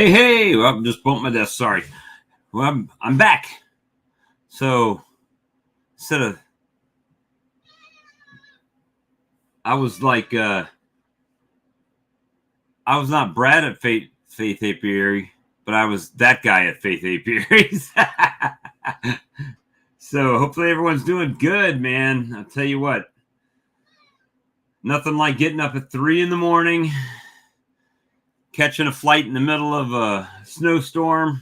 Hey, well, I just bumped my desk. Sorry. Well, I'm back. So instead of I was like I was not Brad at Faith Apiary, but I was that guy at Faith Apiaries. So hopefully everyone's doing good, man. I'll tell you what. Nothing like getting up at 3 a.m, catching a flight in the middle of a snowstorm,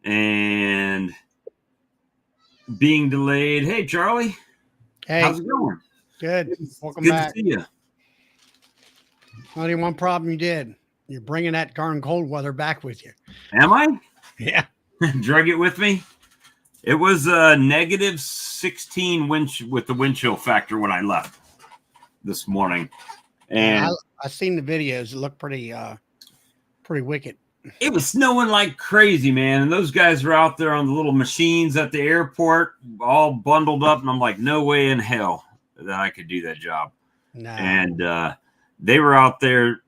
and being delayed. Hey, Charlie. Hey, how's it going? good. Welcome Good back. to see you. Only one problem you did. You're bringing that darn cold weather back with you. Am I? Yeah. Drug it with me. It was a negative 16 with the wind chill factor when I left this morning, and I seen the videos. It looked pretty wicked. it was snowing like crazy, man. And those guys were out there on the little machines at the airport, all bundled up, and I'm like, no way in hell that I could do that job. No. And they were out there,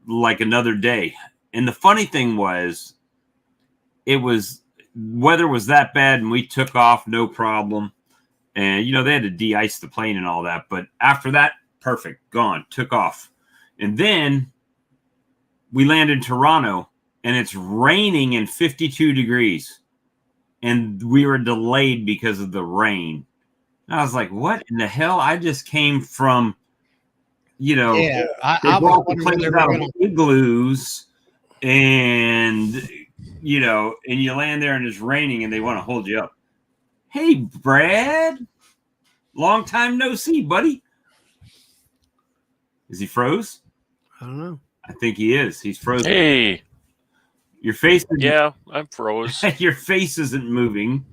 like another day. And the funny thing was, weather was that bad, and we took off no problem. And they had to de-ice the plane and all that, but after that, perfect, gone, took off. And then we landed in Toronto, and it's raining and 52 degrees, and we were delayed because of the rain. And I was like, what in the hell? I just came from I brought the planes out of igloos, and and you land there and it's raining, and they want to hold you up. Hey, Brad, long time no see, buddy. Is he froze? I don't know. I think he is. He's frozen. Hey. Your face. Yeah, I'm froze. Your face isn't moving.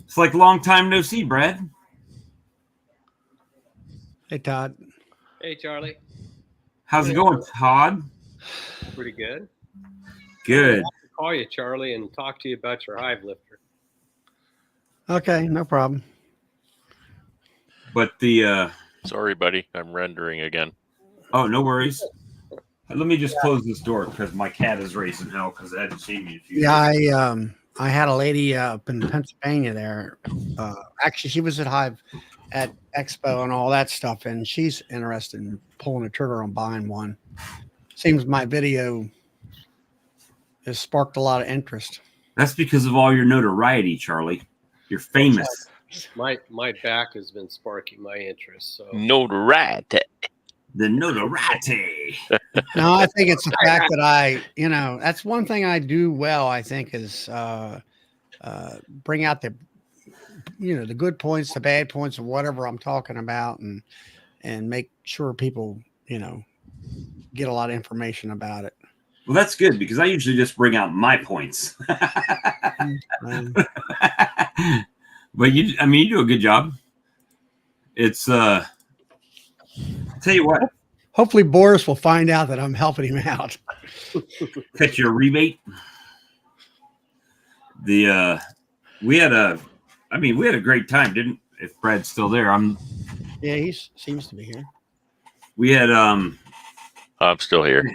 It's like long time no see, Brad. Hey, Todd. Hey, Charlie. How's it going, Todd? Pretty good. Good. I'll call you, Charlie, and talk to you about your hive lifter. Okay, no problem. But the Sorry, buddy. I'm rendering again. oh, no worries. Let me just close this door because my cat is raising hell because I hadn't seen me in a few days. Yeah, I had a lady up in Pennsylvania there. Actually, she was at Hive at Expo and all that stuff, and she's interested in pulling the trigger on buying one. Seems my video has sparked a lot of interest. That's because of all your notoriety, Charlie. You're famous. My back has been sparking my interest. So Notoriety. The notoriety. No, I think it's the fact that that's one thing I do well, I think, is bring out the good points, the bad points of whatever I'm talking about, and make sure people, get a lot of information about it. Well, that's good because I usually just bring out my points. But you do a good job. It's tell you what. Hopefully Boris will find out that I'm helping him out. Catch your rebate. We had a great time, if Brad's still there. Yeah, he seems to be here. We had I'm still here.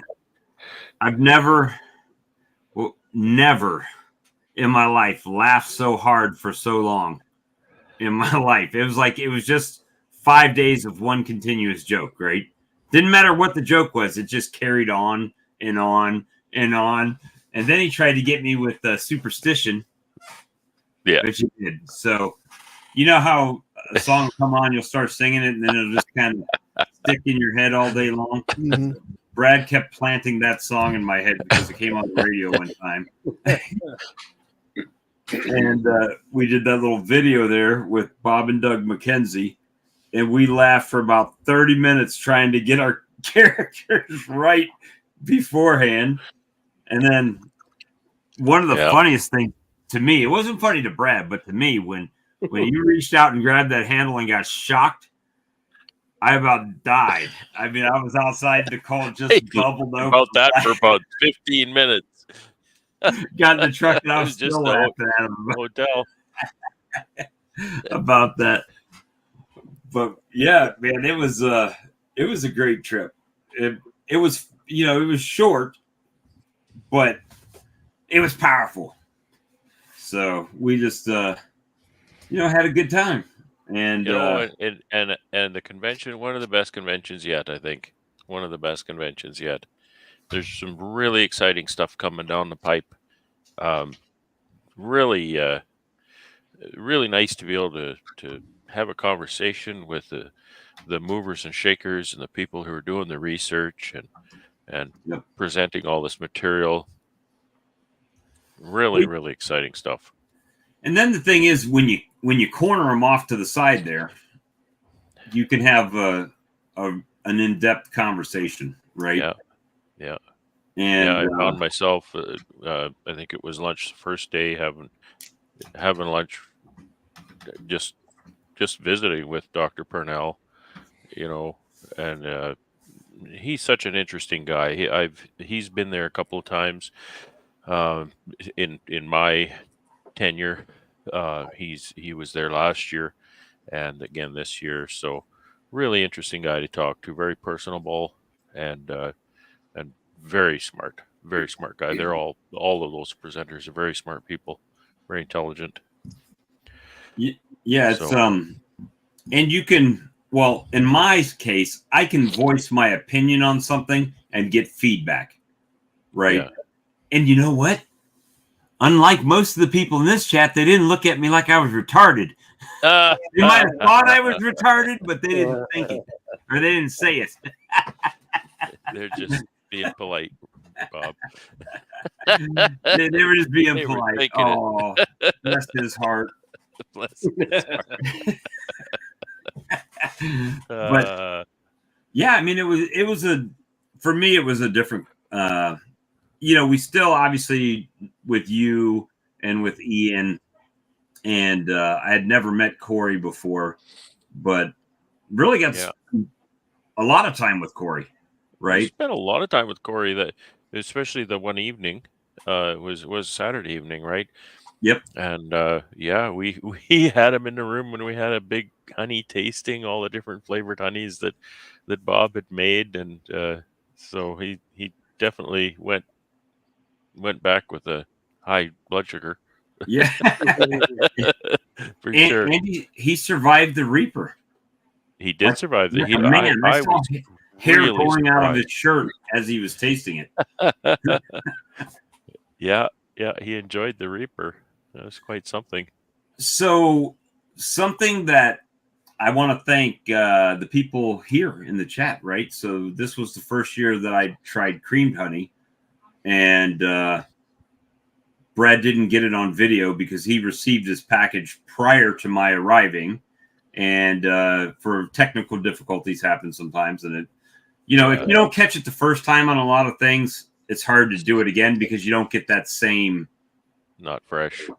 I've never in my life laughed so hard for so long in my life. It was just 5 days of one continuous joke, right? Didn't matter what the joke was. It just carried on and on and on. And then he tried to get me with superstition. Yeah. Which he did. So, you know how a song will come on, you'll start singing it, and then it'll just kind of stick in your head all day long. Mm-hmm. Brad kept planting that song in my head because it came on the radio one time. And we did that little video there with Bob and Doug McKenzie, and we laughed for about 30 minutes trying to get our characters right beforehand. And then one of the funniest things to me, it wasn't funny to Brad, but to me, when you reached out and grabbed that handle and got shocked, I about died. I mean, I was outside the call, just bubbled over. About that for about 15 minutes. Got in the truck and I was just still laughing at him hotel about that. But yeah, man, it was a great trip. It was it was short, but it was powerful. So we just, had a good time. And, and the convention, one of the best conventions yet, I think. One of the best conventions yet. There's some really exciting stuff coming down the pipe. Really, really nice to be able to have a conversation with the movers and shakers and the people who are doing the research and Yep. presenting all this material. Really, really exciting stuff. And then the thing is, when you corner them off to the side there, you can have an in-depth conversation, right? Yeah. And I found myself. I think it was lunch the first day having lunch, just visiting with Dr. Purnell, and he's such an interesting guy. He's been there a couple of times in my tenure. He was there last year and again this year. So really interesting guy to talk to. Very personable and very smart guy. They're all of those presenters are very smart people, very intelligent. Yeah, it's and you can. Well, in my case, I can voice my opinion on something and get feedback, right? Yeah. And you know what? Unlike most of the people in this chat, they didn't look at me like I was retarded. They might have thought I was retarded, but they didn't think it, or they didn't say it. They're just being polite, Bob. They were just being They were polite. thinking it. Oh, bless his heart. Bless his heart. But yeah, I mean, for me, it was a different, we still obviously with you and with Ian, and I had never met Corey before, but really got a lot of time with Corey, right? We spent a lot of time with Corey, especially the one evening, was Saturday evening, right? Yep. And we had him in the room when we had a big honey tasting, all the different flavored honeys that Bob had made, and so he definitely went back with a high blood sugar. Yeah. For sure. And he survived the Reaper. He did survive the Man, I saw hair really pouring out of surprised. his shirt as he was tasting it. Yeah, he enjoyed the Reaper. That was quite something. So something that I want to thank the people here in the chat, right? So this was the first year that I tried creamed honey, and Brad didn't get it on video because he received his package prior to my arriving, and for technical difficulties happen sometimes, and it, if you don't catch it the first time on a lot of things, it's hard to do it again because you don't get that same not fresh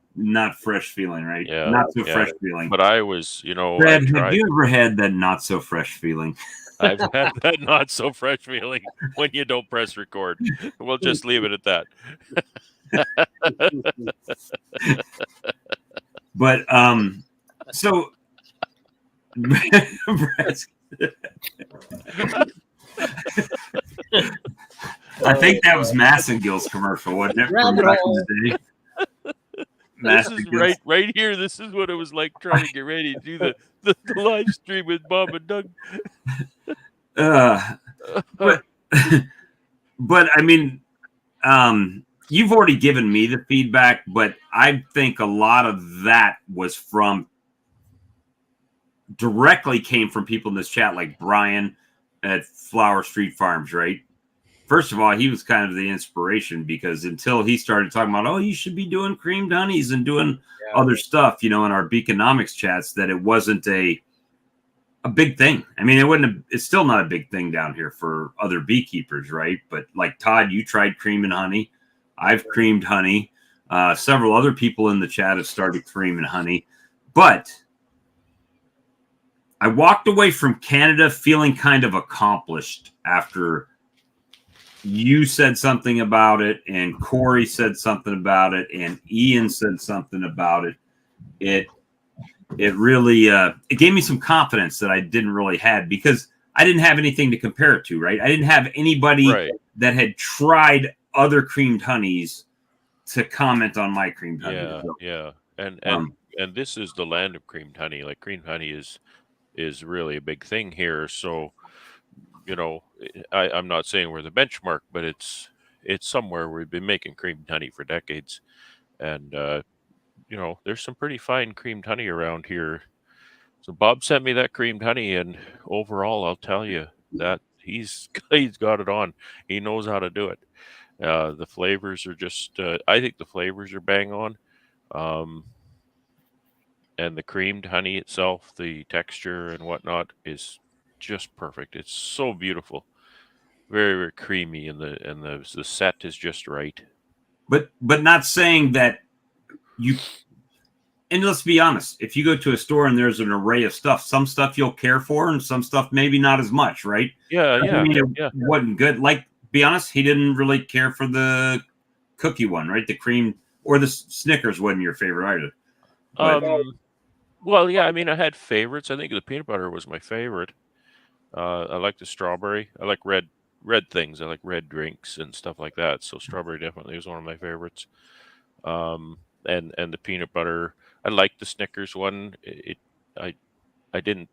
feeling, right? Yeah, not so fresh feeling. But I was, Brad, have you ever had that not so fresh feeling? I've had that not so fresh feeling when you don't press record. We'll just leave it at that. But so I think that was Massengill's commercial, wasn't it? From back in the day. This is right here. This is what it was like trying to get ready to do the live stream with Bob and Doug. But I mean, you've already given me the feedback, but I think a lot of that was directly came from people in this chat, like Brian at Flower Street Farms, right? First of all, he was kind of the inspiration because until he started talking about, oh, you should be doing creamed honeys and doing other stuff, in our Beaconomics chats, that it wasn't a big thing. I mean, it's still not a big thing down here for other beekeepers, right? But like Todd, you tried cream and honey. I've creamed honey. Several other people in the chat have started cream and honey. But I walked away from Canada feeling kind of accomplished after you said something about it, and Corey said something about it, and Ian said something about it. It really it gave me some confidence that I didn't really have, because I didn't have anything to compare it to, right? I didn't have anybody Right. that had tried other creamed honeys to comment on my creamed honey. Yeah, So, yeah. And um, this is the land of creamed honey. Like creamed honey is really a big thing here. So, you know, I'm not saying we're the benchmark, but it's somewhere. We've been making creamed honey for decades. And you know, there's some pretty fine creamed honey around here. So Bob sent me that creamed honey, and overall, I'll tell you that he's got it on. He knows how to do it. The flavors are just, I think the flavors are bang on. Um, and the creamed honey itself, the texture and whatnot is just perfect. It's so beautiful, very very creamy, and the set is just right. but not saying that you. And let's be honest, if you go to a store and there's an array of stuff, some stuff you'll care for, and some stuff maybe not as much, right? Yeah, I yeah, mean, it yeah. wasn't good. Like, be honest, he didn't really care for the cookie one, right? The cream or the Snickers wasn't your favorite either. But Well, yeah. I mean, I had favorites. I think the peanut butter was my favorite. I like the strawberry. I like red things. I like red drinks and stuff like that. So strawberry definitely was one of my favorites. And the peanut butter. I like the Snickers one. I I didn't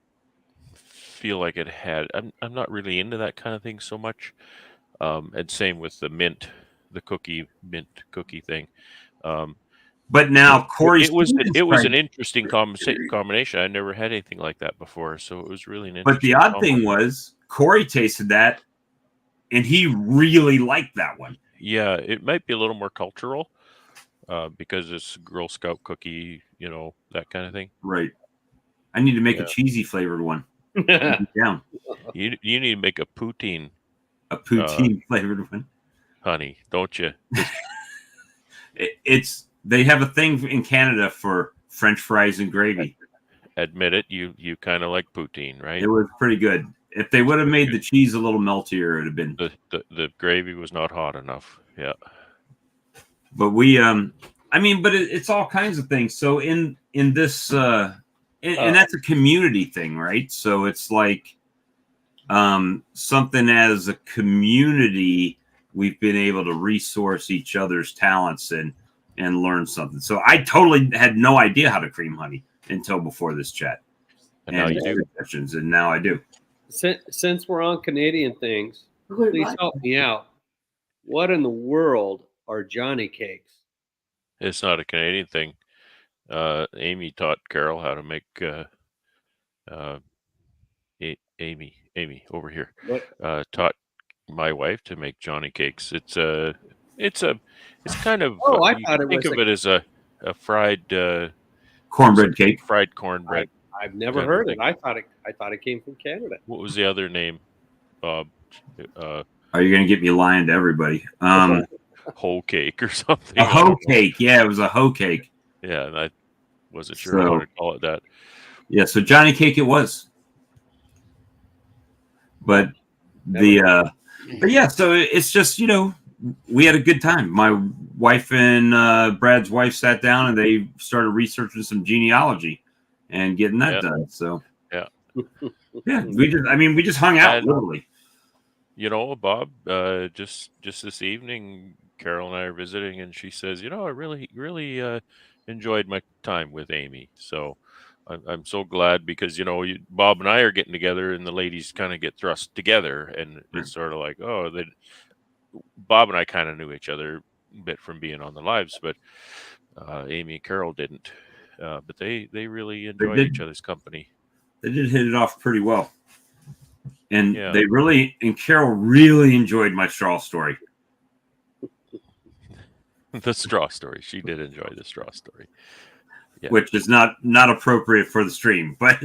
feel like it had. I'm not really into that kind of thing so much. And same with the mint cookie thing. Um, but now Corey's it was an interesting combination. I never had anything like that before, so it was really an But the interesting odd combo. thing was Corey tasted that, and he really liked that one. Yeah, it might be a little more cultural because it's Girl Scout cookie, you know, that kind of thing. Right. I need to make Yeah. a cheesy flavored one. Down. You need to make a poutine A poutine flavored one. honey, don't you? It's they have a thing in Canada for French fries and gravy. Admit it, you kind of like poutine, right? It was pretty good. If they would have made the cheese a little meltier, it'd have been. The gravy was not hot enough. Yeah. But we, I mean, but it's all kinds of things. So in this, and that's a community thing, right? So it's like something as a community, we've been able to resource each other's talents and learn something. So I totally had no idea how to cream honey until before this chat. And now you do. Sessions, and now I do. Since we're on Canadian things, please help me out. What in the world are Johnny cakes? It's not a Canadian thing. Amy taught Carol how to make Amy over here taught my wife to make Johnny cakes. It's kind of I you thought can it think was of it as a fried cornbread cake. Fried cornbread. I've never heard it. I thought it came from Canada. What was the other name, Bob? Are you going to get me lying to everybody? Hoe cake or something. A hoe cake. Yeah, it was a hoe cake. Yeah, and I wasn't sure how to call it that. Yeah, so Johnny cake it was. But but yeah, so it's just, you know, we had a good time. My wife and Brad's wife sat down and they started researching some genealogy and getting that done. So yeah, we just hung out literally. You know, Bob, just this evening, Carol and I are visiting, and she says, you know, I really enjoyed my time with Amy. So I'm so glad because, you know, Bob and I are getting together and the ladies kind of get thrust together. And it's sort of like, Bob and I kind of knew each other a bit from being on the lives, but Amy and Carol didn't. But they really enjoyed each other's company. They did hit it off pretty well. And Carol really enjoyed my straw story. The straw story. She did enjoy the straw story. Yeah. Which is not appropriate for the stream, but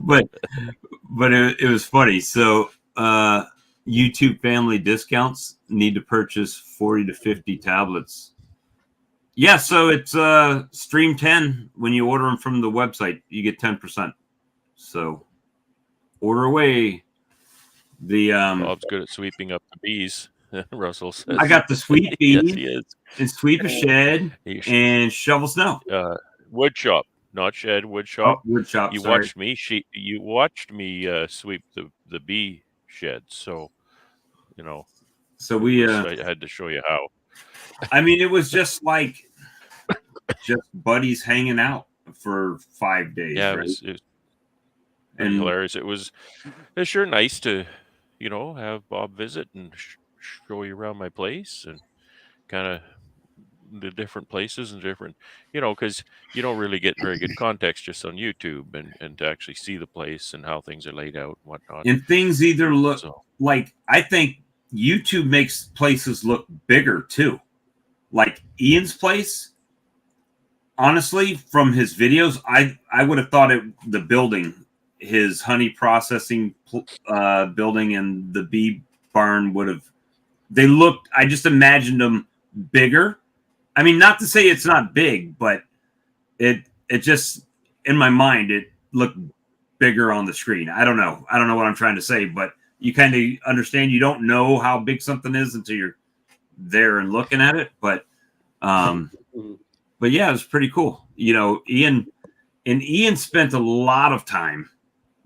but it was funny. So YouTube family discounts need to purchase 40 to 50 tablets. Yeah, so it's stream 10. When you order them from the website, you get 10%. So order away. Bob's good at sweeping up the bees. Russell says. I got the sweet bees yes, he is. and sweep a shed and shovel snow. Wood shop. not shed, wood Oh, shop. wood shop. You Sorry. watched me sweep the bee shed, so So I had to show you how. I mean, it was just like just buddies hanging out for 5 days, Yeah, right? it was pretty And hilarious. It's sure nice to have Bob visit and show you around my place and kind of the different places and different, because you don't really get very good context just on YouTube and to actually see the place and how things are laid out and whatnot. and things either look So like, I think YouTube makes places look bigger too. Like Ian's place, honestly, from his videos, I would have thought the building, his honey processing building and the bee barn I just imagined them bigger. I mean, not to say it's not big, but it just, in my mind, it looked bigger on the screen. I don't know what I'm trying to say, but you kind of understand. You don't know how big something is until you're there and looking at it. But yeah, it was pretty cool. Ian spent a lot of time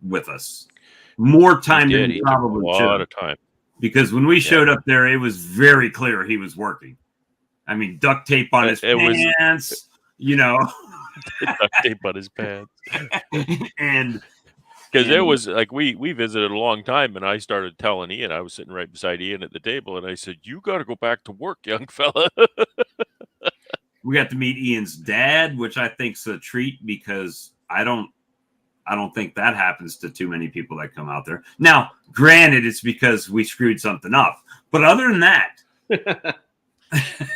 with us, more time than he probably should. A lot of time. Because when we showed up there, it was very clear he was working. I mean, duct tape on his pants, duct tape on his pants. And because it was like we visited a long time, and I started telling Ian, I was sitting right beside Ian at the table, and I said, "You got to go back to work, young fella." We got to meet Ian's dad, which I think's a treat because I don't think that happens to too many people that come out there. Now, granted, it's because we screwed something up, but other than that,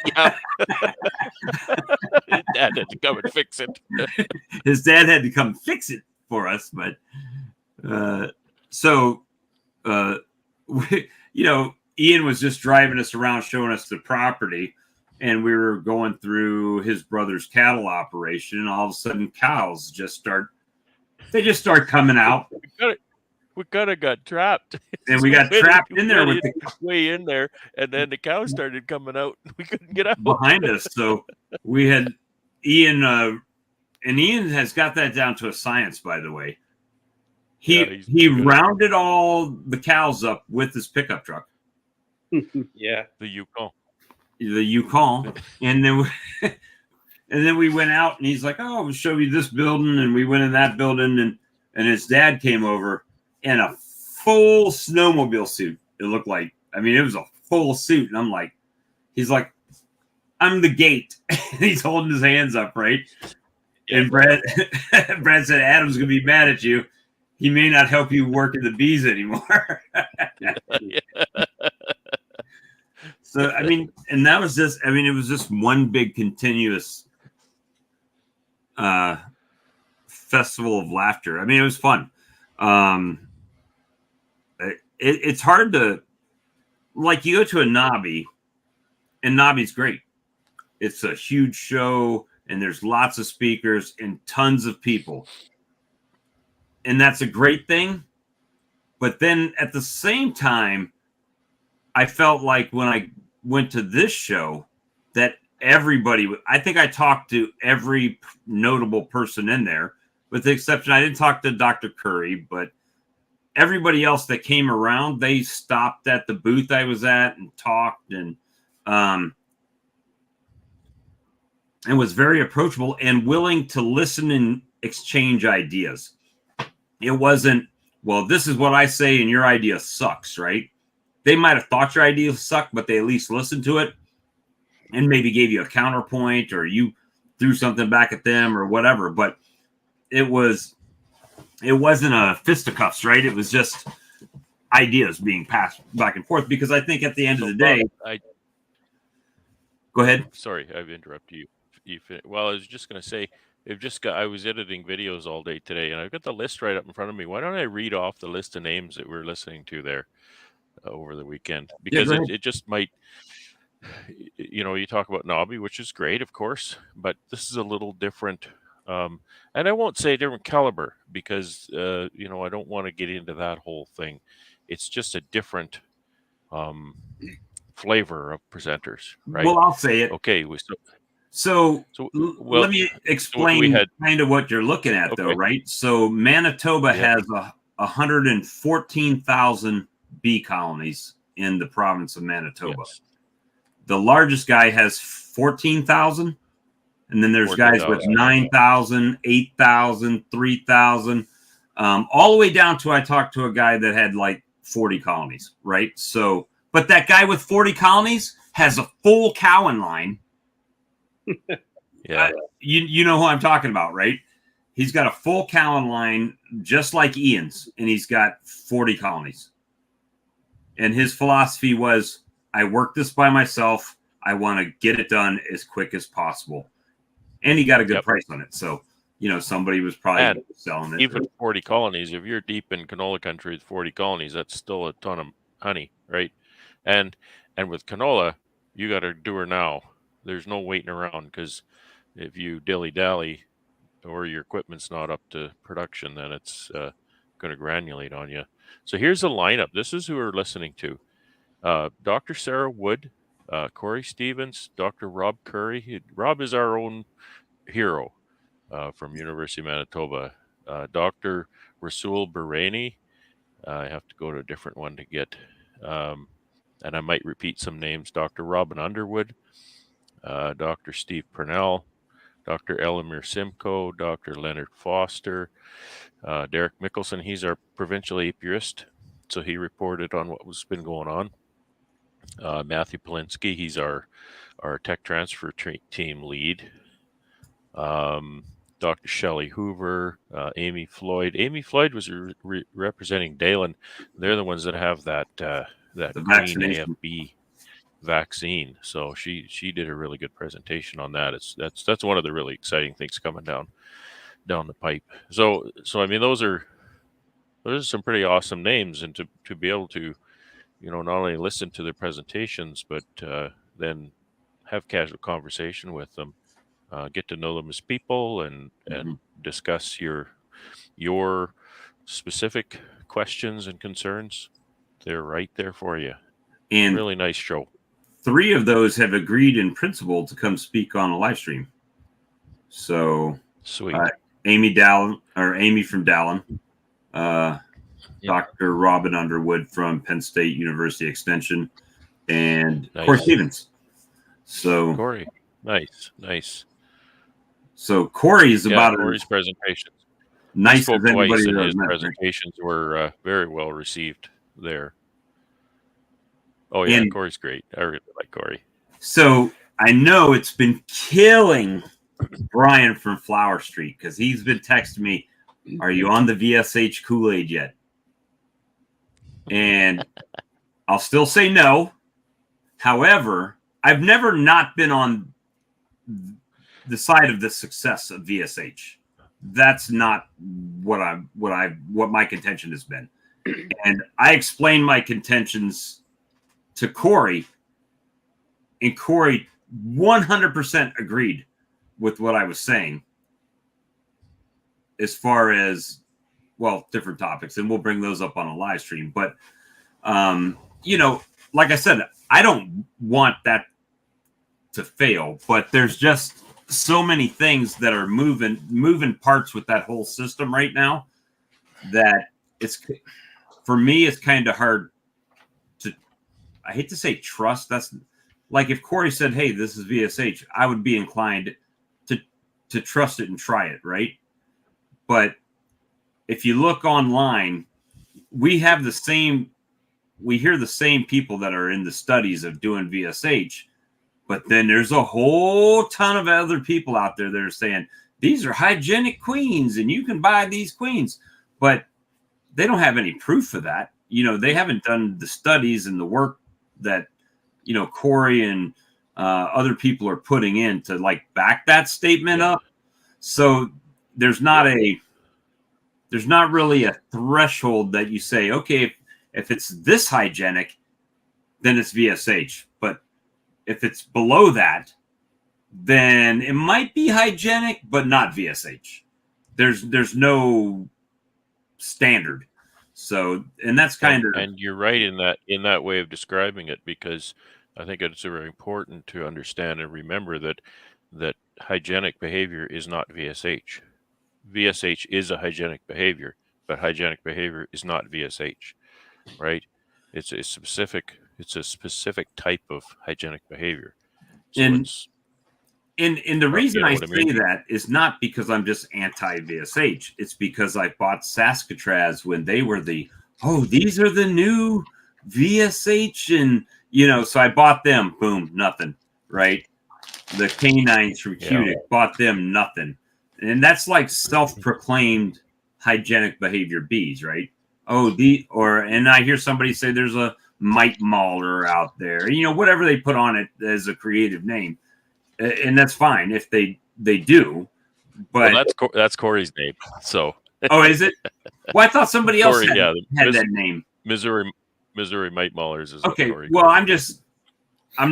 yeah. His dad had to come and fix it. His dad had to come fix it for us, but Ian was just driving us around, showing us the property, and we were going through his brother's cattle operation, and all of a sudden cows just start coming out. We kind of got trapped. And we got trapped in there with way in there, and then the cows started coming out. We couldn't get out behind us. So we had Ian, and Ian has got that down to a science, by the way. He rounded all the cows up with his pickup truck. Yeah, the Yukon, and then we went out, and he's like, "Oh, I'll show you this building," and we went in that building, and his dad came over in a full snowmobile suit. It looked like, I mean, it was a full suit, and he's like, "I'm the gate." He's holding his hands up, right? Yeah. And Brad said, "Adam's gonna be mad at you. He may not help you work in the bees anymore." Yeah. So, I mean, and that was just, I mean, it was just one big continuous festival of laughter. I mean, it was fun. It's hard to, like, you go to a Nobby, and Nobby's great. It's a huge show, and there's lots of speakers and tons of people. And that's a great thing. But then at the same time, I felt like when I went to this show that I think I talked to every notable person in there, with the exception, I didn't talk to Dr. Curry, but everybody else that came around, they stopped at the booth I was at and talked and was very approachable and willing to listen and exchange ideas. It wasn't, well, this is what I say and your idea sucks, right? They might have thought your idea sucked, but they at least listened to it and maybe gave you a counterpoint, or you threw something back at them or whatever. But it wasn't a fisticuffs, right? It was just ideas being passed back and forth, because I think at the end of the day, go ahead. Sorry, I've interrupted you. Well, I was just going to say, I was editing videos all day today, and I've got the list right up in front of me. Why don't I read off the list of names that we're listening to there over the weekend? Because it just might, you talk about Nobby, which is great, of course, but this is a little different. And I won't say different caliber, because, I don't want to get into that whole thing. It's just a different flavor of presenters, right? Well, I'll say it. Okay. So well, let me we explain had kind of what you're looking at, though, okay. right? So Manitoba Yeah. has 114,000 bee colonies in the province of Manitoba. Yes. The largest guy has 14,000. And then there's guys with 14,000. 9,000, 8,000, 3,000, all the way down to I talked to a guy that had like 40 colonies, right? So, but that guy with 40 colonies has a full cowing line. Yeah. You know who I'm talking about, right? He's got a full cowing line just like Ian's, and he's got 40 colonies. And his philosophy was, I work this by myself. I want to get it done as quick as possible. And he got a good price on it. So, somebody was probably selling it. Even 40 colonies, if you're deep in canola country with 40 colonies, that's still a ton of honey, right? And with canola, you got to do her now. There's no waiting around, because if you dilly-dally or your equipment's not up to production, then it's going to granulate on you. So here's the lineup. This is who we're listening to. Dr. Sarah Wood, Corey Stevens, Dr. Rob Curry. Rob is our own hero from University of Manitoba. Dr. Rasul Bahraini. I have to go to a different one to get, and I might repeat some names. Dr. Robin Underwood, Dr. Steve Purnell, Dr. Elamir Simcoe, Dr. Leonard Foster, Derek Mickelson. He's our provincial apiarist, so he reported on what was been going on. Matthew Polinsky, he's our tech transfer team lead. Dr. Shelley Hoover, Amy Floyd. Amy Floyd was representing Dalen. They're the ones that have that green AFB vaccine. So she did a really good presentation on that. That's one of the really exciting things coming down the pipe. So I mean, those are some pretty awesome names, and to be able to, not only listen to their presentations, but then have casual conversation with them. Get to know them as people, and discuss your specific questions and concerns. They're right there for you. And really nice show. 3 of those have agreed in principle to come speak on a live stream. So sweet. Amy from Dallin, Dr. Robin Underwood from Penn State University Extension, and Corey Stevens. So Corey, nice. So Corey is about Corey's presentations. Nice as anybody and his presentations were very well received there. Oh yeah, and Corey's great. I really like Corey. So I know it's been killing Brian from Flower Street, because he's been texting me, "Are you on the VSH Kool-Aid yet?" And I'll still say no. However, I've never not been on the side of the success of VSH. That's not what my contention has been. And I explained my contentions to Corey, and Corey 100% agreed with what I was saying as far as, different topics, and we'll bring those up on a live stream. But, like I said, I don't want that to fail, but there's just so many things that are moving parts with that whole system right now that for me, it's kind of hard to, I hate to say trust. That's like if Corey said, "Hey, this is VSH," I would be inclined to trust it and try it, right? But if you look online, we hear the same people that are in the studies of doing VSH, but then there's a whole ton of other people out there that are saying these are hygienic queens and you can buy these queens, but they don't have any proof of that. They haven't done the studies and the work that, Corey and other people are putting in to back that statement up. So there's not really a threshold that you say, okay, if it's this hygienic, then it's VSH. But if it's below that, then it might be hygienic, but not VSH. There's no standard. So, and that's kind of, and you're right in that way of describing it, because I think it's very important to understand and remember that that hygienic behavior is not VSH. VSH is a hygienic behavior, but hygienic behavior is not VSH, right? It's a specific type of hygienic behavior. So And it's the reason you know I what I mean? say that is not because I'm just anti VSH. It's because I bought Saskatraz when they were these are the new VSH, and so I bought them. Boom, nothing. Right. The canines from Yeah. Cutic, bought them nothing. And that's like self-proclaimed hygienic behavior bees, right? And I hear somebody say there's a mite mauler out there, whatever they put on it as a creative name. And that's fine if they do, but that's Corey's name. So oh, is it? Well, I thought somebody else Corey, had that name. Missouri Mite Maulers is Okay, Corey. well, I'm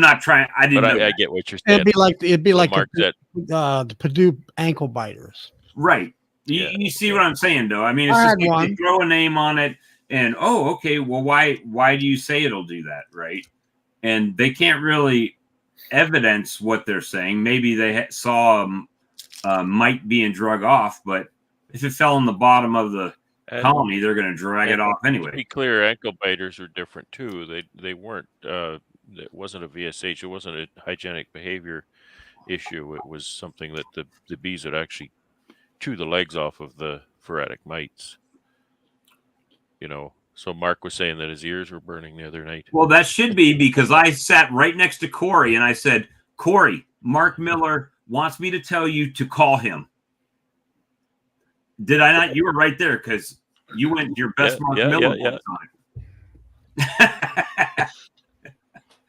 not trying. I didn't But know. I get what you're saying. It'd be like Mark said, the Purdue ankle biters. Right. Yeah, You see what I'm saying, though? I mean, it's I just had like they one. throw a name on it, and okay, well, why do you say it'll do that, right? And they can't really evidence what they're saying. Maybe they saw mite being drug off, but if it fell in the bottom of the colony, they're going to drag it off to be anyway. clear, ankle biters are different too. They weren't. It wasn't a VSH. It wasn't a hygienic behavior issue. It was something that the bees would actually chew the legs off of the phoretic mites. So Mark was saying that his ears were burning the other night. Well, that should be because I sat right next to Corey and I said, Corey, Mark Miller wants me to tell you to call him. Did I not? You were right there because you went your best Mark Miller all the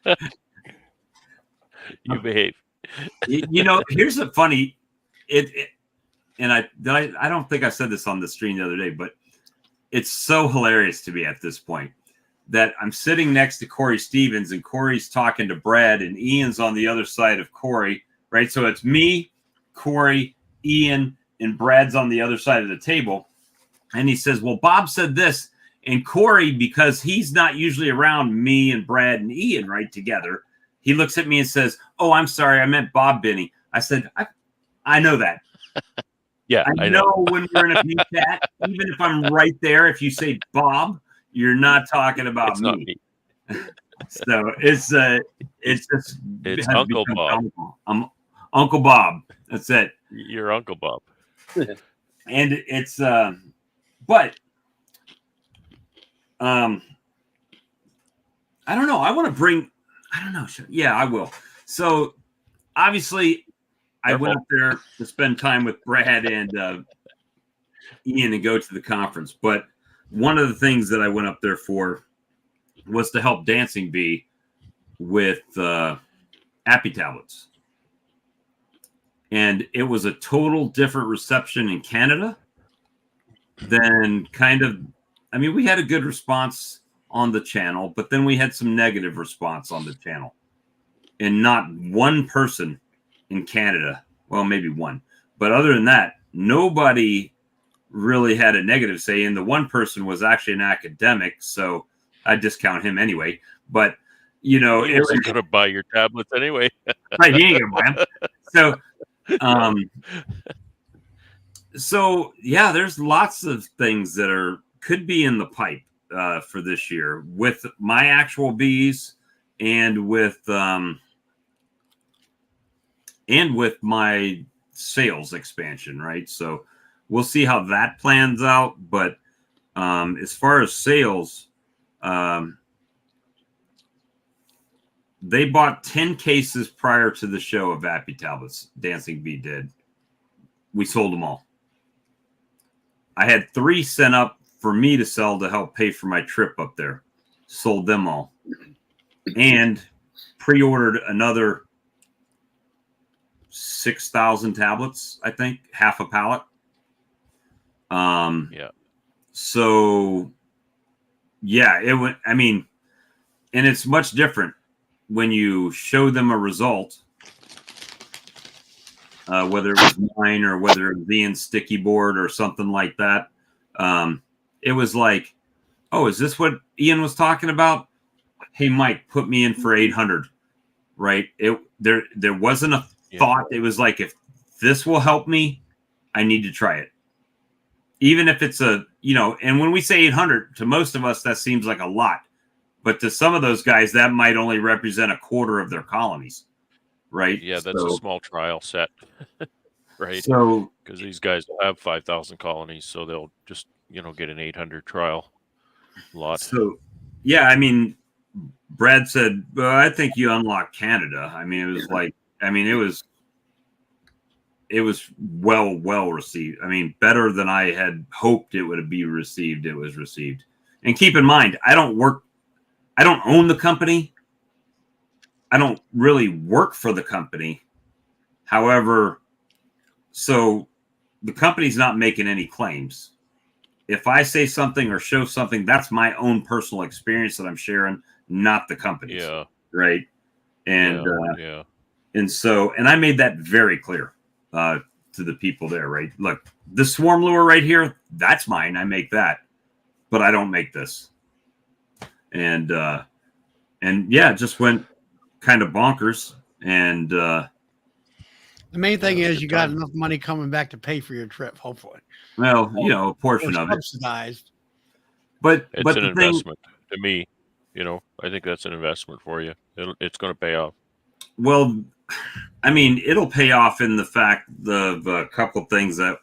time. You behave. Here's a funny and I don't think I said this on the stream the other day, but it's so hilarious to me at this point that I'm sitting next to Corey Stevens and Corey's talking to Brad and Ian's on the other side of Corey, right? So it's me, Corey, Ian, and Brad's on the other side of the table. And he says, well, Bob said this. And Corey, because he's not usually around me and Brad and Ian right together, he looks at me and says, oh, I'm sorry, I meant Bob Binney. I said, I know that. Yeah, I know when we're in a bee chat, even if I'm right there, if you say Bob, you're not talking about me. So it's Uncle Bob. I'm Uncle Bob. That's it. You're Uncle Bob. And it's but I don't know. I want to bring. I don't know. Yeah, I will. So obviously, I went up there to spend time with Brad and Ian and go to the conference. But one of the things that I went up there for was to help Dancing Bee with Appy tablets. And it was a total different reception in Canada than we had a good response on the channel, but then we had some negative response on the channel. And not one person in Canada, well, maybe one, but other than that, nobody really had a negative say. And the one person was actually an academic, so I discount him anyway. But he wasn't going to buy your tablets anyway. Right, he ain't gonna buy them. So yeah, there's lots of things that could be in the pipe for this year with my actual bees and with my sales expansion, right? So we'll see how that plans out. But as far as sales, they bought 10 cases prior to the show of Appy tablets. Dancing Bee did. We sold them all. I had 3 sent up for me to sell to help pay for my trip up there. Sold them all. And pre-ordered another 6,000 tablets, I think, half a pallet. Yeah. So, yeah, it went. I mean, and it's much different when you show them a result, whether it was mine or whether it was Ian's sticky board or something like that. It was like, oh, is this what Ian was talking about? Hey, Mike, put me in for 800. Right? There wasn't thought it was like, if this will help me, I need to try it. Even if it's and when we say 800, to most of us, that seems like a lot. But to some of those guys, that might only represent a quarter of their colonies, right? Yeah, that's a small trial set, right? So, because these guys will have 5,000 colonies, so they'll just get an 800 trial lot. So, yeah, I mean, Brad said, well, I think you unlocked Canada. I mean, it was like, it was well received. I mean, better than I had hoped it would be received. It was received. And keep in mind, I don't own the company. I don't really work for the company. However, so the company's not making any claims. If I say something or show something, that's my own personal experience that I'm sharing, not the company's. Yeah. Right. And yeah. And so, and I made that very clear to the people there, right? Look, the swarm lure right here, that's mine. I make that, but I don't make this. And yeah, it just went kind of bonkers. And the main thing is you got enough money coming back to pay for your trip, hopefully. Well, a portion of it. Subsidized. But it's an investment to me. I think that's an investment for you. It's going to pay off. Well, I mean, it'll pay off in the fact of a couple of things that,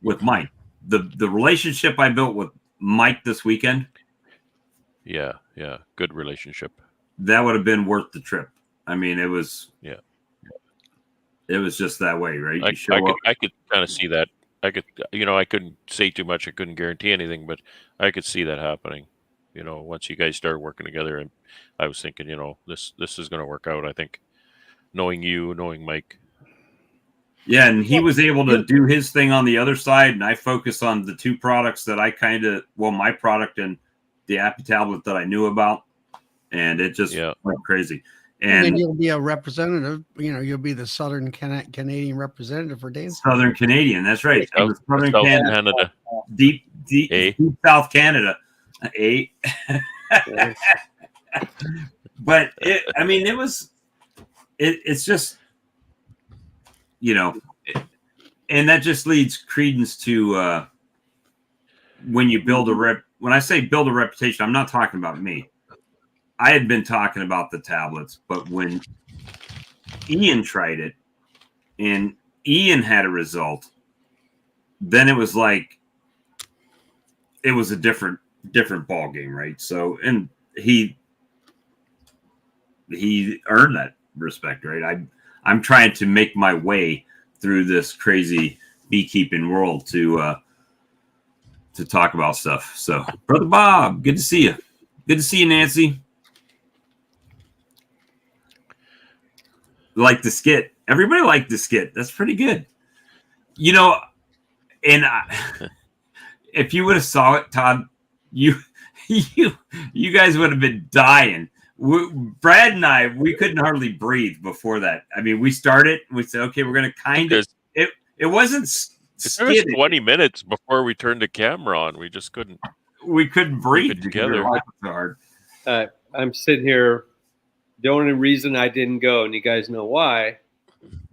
with Mike, the relationship I built with Mike this weekend. Yeah. Good relationship. That would have been worth the trip. I mean, it was. Yeah. It was just that way, right? I could kind of see that. I could, I couldn't say too much. I couldn't guarantee anything, but I could see that happening. Once you guys started working together, and I was thinking, this is going to work out. I think, knowing you, knowing Mike. Yeah, and he was able to do his thing on the other side, and I focus on the two products that I my product and the Appy tablet that I knew about, and it just went crazy. And then you'll be a representative. You'll be the Southern Canadian representative for dance. Southern Canadian, that's right. Southern Canada. Deep South Canada. But it was. It's just, and that just leads credence to when you build when I say build a reputation, I'm not talking about me. I had been talking about the tablets, but when Ian tried it and Ian had a result, then it was like, it was a different ball game, right? So, and he earned that respect, right? I'm trying to make my way through this crazy beekeeping world to talk about stuff. So, Brother Bob, good to see you. Good to see you, Nancy. Like the skit. Everybody liked the skit. That's pretty good. And if you would have saw it, Todd, you guys would have been dying. Brad and I, we couldn't hardly breathe before that. I mean, we started and we said, okay, we're going to kind of, it wasn't skidding. It was 20 minutes before we turned the camera on. We just couldn't. We couldn't breathe together. Hard. I'm sitting here. The only reason I didn't go, and you guys know why,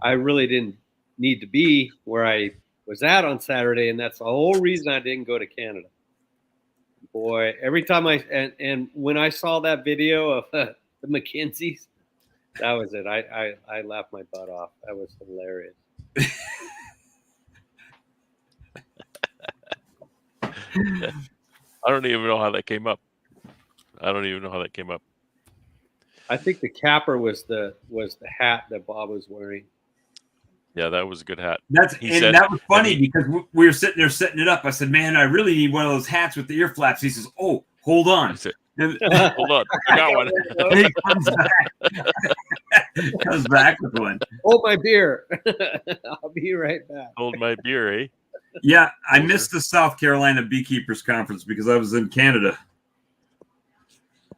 I really didn't need to be where I was at on Saturday, and that's the whole reason I didn't go to Canada. Boy, every time and when I saw that video of the McKenzies, that was it. I laughed my butt off. That was hilarious. I don't even know how that came up. I think the capper was the hat that Bob was wearing. Yeah, that was a good hat. That was funny because we were sitting there setting it up. I said, "Man, I really need one of those hats with the ear flaps." He says, "Oh, hold on." Hold on, I got one. He comes back with one. Hold my beer. I'll be right back. Hold my beer, eh? Yeah, I missed the South Carolina Beekeepers Conference because I was in Canada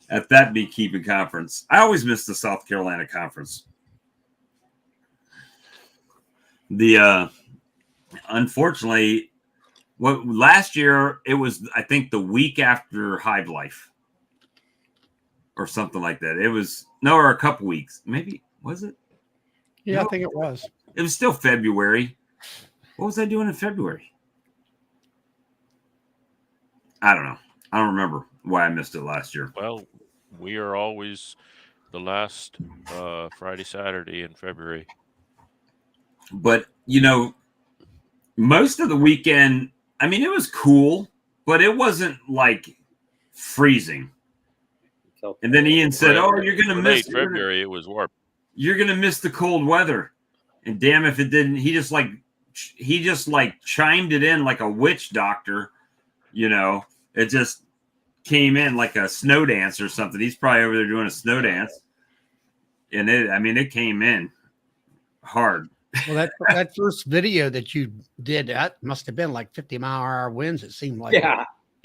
at that beekeeping conference. I always miss the South Carolina conference. Unfortunately, last year it was, I think, the week after Hive Life or something like that. It was or a couple weeks, maybe. Was it? Yeah, I think it was. It was still February. What was I doing in February? I don't know. I don't remember why I missed it last year. Well, we are always the last Friday, Saturday in February. But, most of the weekend, I mean, it was cool, but it wasn't like freezing. And then Ian said, "Oh, you're going to miss February. It was warm. You're going to miss the cold weather." And damn if it didn't. He just chimed it in like a witch doctor. It just came in like a snow dance or something. He's probably over there doing a snow dance. And it came in hard. Well, that first video that you did, that must have been like 50-mile-an-hour winds, it seemed like.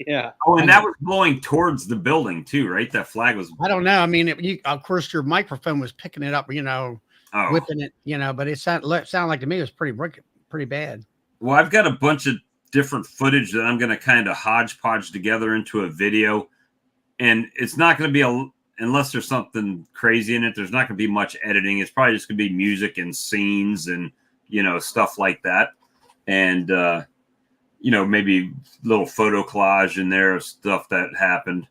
Yeah. Oh, and that was blowing towards the building too, right? That flag was. I don't know. I mean, of course, your microphone was picking it up, whipping it, but it sounded like to me it was pretty bad. Well, I've got a bunch of different footage that I'm going to kind of hodgepodge together into a video, and it's not going to be unless there's something crazy in it. There's not going to be much editing. It's probably just going to be music and scenes and stuff like that, and maybe little photo collage in there of stuff that happened.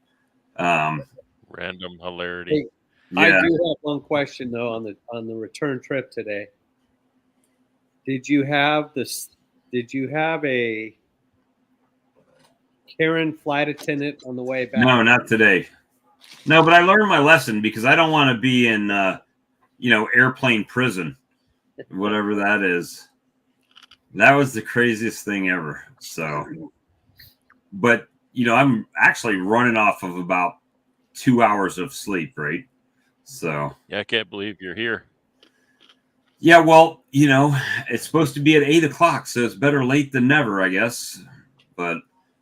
Random hilarity. Hey, I do have one question though on the return trip today. Did you have a Karen flight attendant on the way back? No, not today. No, but I learned my lesson because I don't want to be in airplane prison, whatever that is. That was the craziest thing ever. So, but I'm actually running off of about 2 hours of sleep, right? So yeah, I can't believe you're here. Yeah, well, it's supposed to be at 8:00, so it's better late than never, I guess. But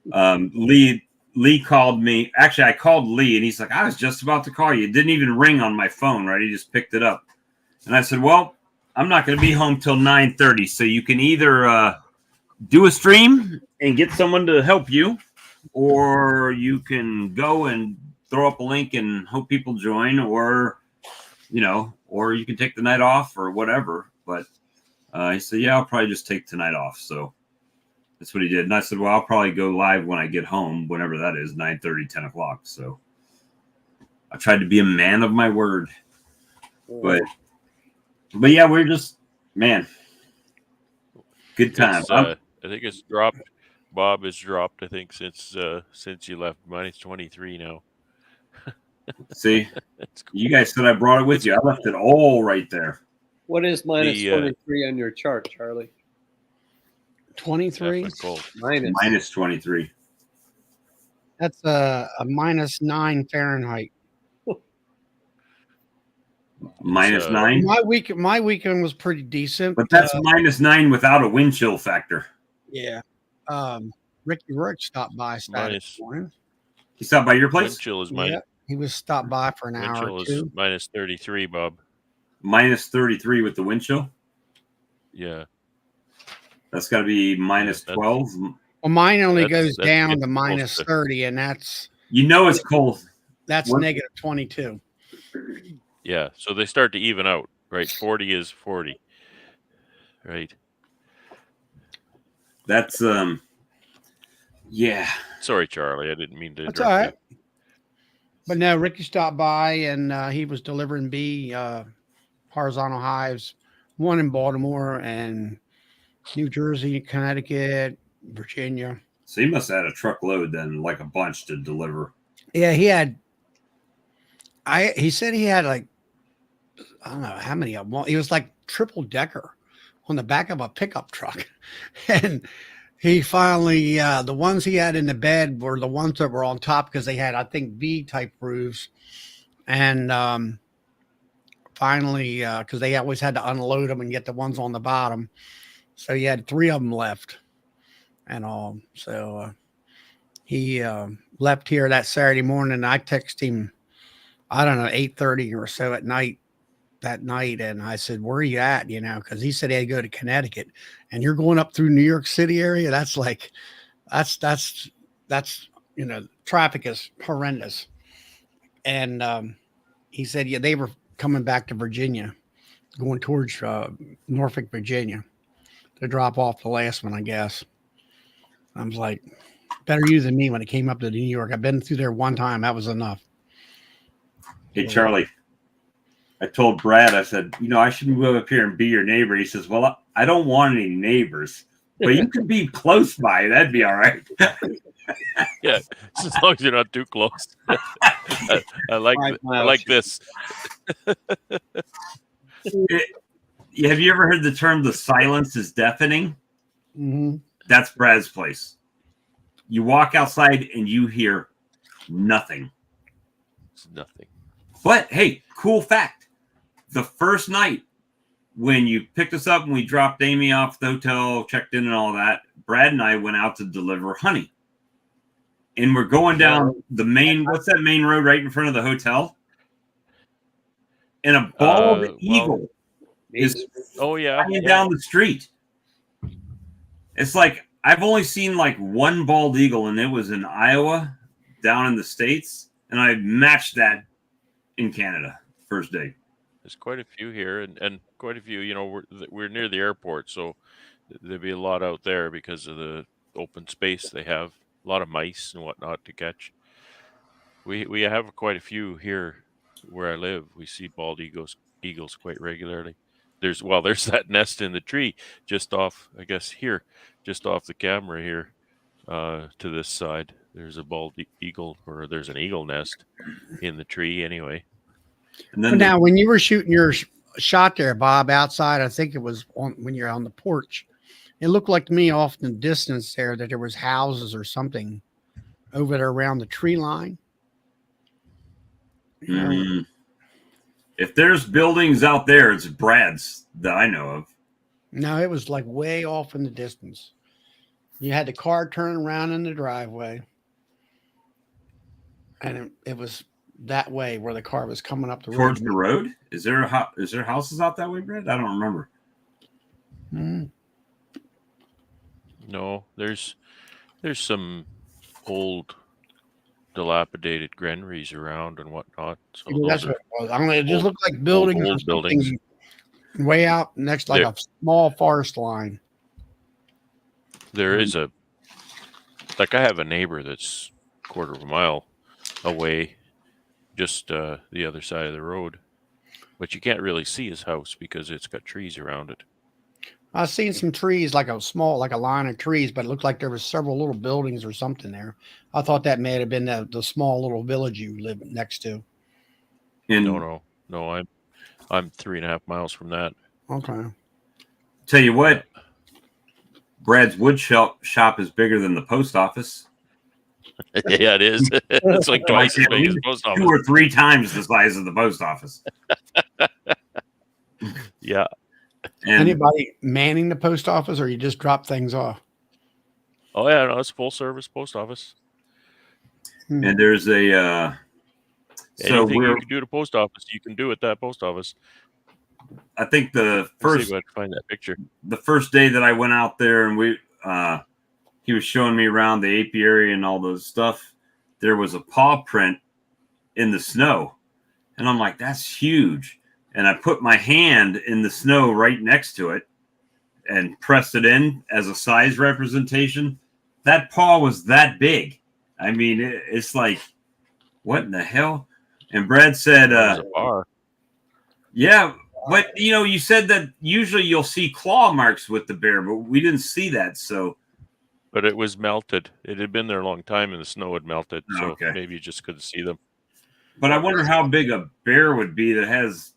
Lee called me. Actually, I called Lee, and he's like, "I was just about to call you. It didn't even ring on my phone, right? He just picked it up." And I said, "Well, I'm not going to be home till 9:30, so you can either do a stream and get someone to help you, or you can go and throw up a link and hope people join, or you can take the night off or whatever." But he said, "Yeah, I'll probably just take tonight off." So that's what he did. And I said, "Well, I'll probably go live when I get home, whenever that is, 9:30, 10 o'clock. So I tried to be a man of my word. But yeah, we're just, man, good time. I think it's dropped. Bob has dropped, I think, since you left. Minus 23 now. See, cool. You guys said I brought it with you. I left it all right there. What is minus 23 on your chart, Charlie? 23? Minus 23. That's a -9 Fahrenheit. -9? My weekend was pretty decent. But that's -9 without a wind chill factor. Yeah. Ricky Rourke stopped by Saturday morning. He stopped by your place? Wind chill is minus. He was stopped by for an hour or two. Minus 33, Bob. Minus 33 with the wind chill? Yeah. That's got to be minus 12. Well, mine only goes down to minus 30, and that's... it's cold. That's negative 22. Yeah, so they start to even out, right? 40 is 40, right? That's, yeah. Sorry, Charlie, I didn't mean to interrupt. That's all right. But no, Ricky stopped by, and he was delivering bee horizontal hives, one in Baltimore and New Jersey, Connecticut, Virginia. So he must have had a truckload then, like a bunch to deliver. Yeah, he had. He said he had like, I don't know how many of them. He was like triple decker on the back of a pickup truck, and he finally the ones he had in the bed were the ones that were on top because they had, I think, V type roofs, and finally because they always had to unload them and get the ones on the bottom, so he had 3 of them left, and all. So he left here that Saturday morning. And I texted him, I don't know, 8:30 or so at night that night. And I said, "Where are you at?" Cause he said he had to go to Connecticut, and you're going up through New York City area. That's like, that's, traffic is horrendous. And he said, yeah, they were coming back to Virginia. going towards Norfolk, Virginia to drop off the last one, I guess. I was like, better you than me when it came up to New York. I've been through there one time. That was enough. Hey, Charlie, I told Brad, I said, I should move up here and be your neighbor. He says, well, I don't want any neighbors, but you could be close by. That'd be all right. Yeah, as long as you're not too close. I like this. Have you ever heard the term "the silence is deafening"? Mm-hmm. That's Brad's place. You walk outside and you hear nothing. It's nothing. But hey, cool fact: the first night when you picked us up and we dropped Amy off at the hotel, checked in and all that, Brad and I went out to deliver honey. And we're going down the main, what's that main road right in front of the hotel? And a bald eagle is flying down the street. It's like, I've only seen like one bald eagle, and it was in Iowa, down in the States. And I matched that in Canada, first day. There's quite a few here, and quite a few, we're near the airport, so there'd be a lot out there because of the open space they have. A lot of mice and whatnot to catch. We have quite a few here where I live. We see bald eagles quite regularly. There's that nest in the tree just off, I guess here, just off the camera here, to this side. There's a bald eagle, or there's an eagle nest in the tree anyway. And then now, when you were shooting your shot there, Bob, outside, I think it was when you're on the porch. It looked like to me off in the distance there that there was houses or something over there around the tree line. If there's buildings out there, it's Brad's that I know of. No, it was like way off in the distance. You had the car turning around in the driveway. And it was that way where the car was coming up the road. Towards the road? Is there houses out that way, Brad? I don't remember. Mm-hmm. No, there's some old dilapidated granaries around and whatnot. So that's what it was. I don't know, it just looked like buildings old buildings way out next, like a small forest line. There is I have a neighbor that's a quarter of a mile away, just the other side of the road, but you can't really see his house because it's got trees around it. I've seen some trees, like a line of trees, but it looked like there was several little buildings or something there. I thought that may have been the small little village you live next to. No, I'm 3.5 miles from that. Okay. Tell you what, Brad's wood shop is bigger than the post office. Yeah, it is. It's like twice as big as the post office. 2 or 3 times the size of the post office. Yeah. And anybody manning the post office, or you just drop things off? Oh yeah, no, it's full service post office. And there's a anything you can do to post office, you can do at that post office. I think the first find that picture. The first day that I went out there and he was showing me around the apiary and all those stuff, there was a paw print in the snow. And I'm like, that's huge. And I put my hand in the snow right next to it and pressed it in as a size representation. That paw was that big. I mean, it's like, what in the hell? And Brad said, yeah, but you said that usually you'll see claw marks with the bear, but we didn't see that. So, but it was melted. It had been there a long time and the snow had melted. So maybe you just couldn't see them. But I wonder how big a bear would be that has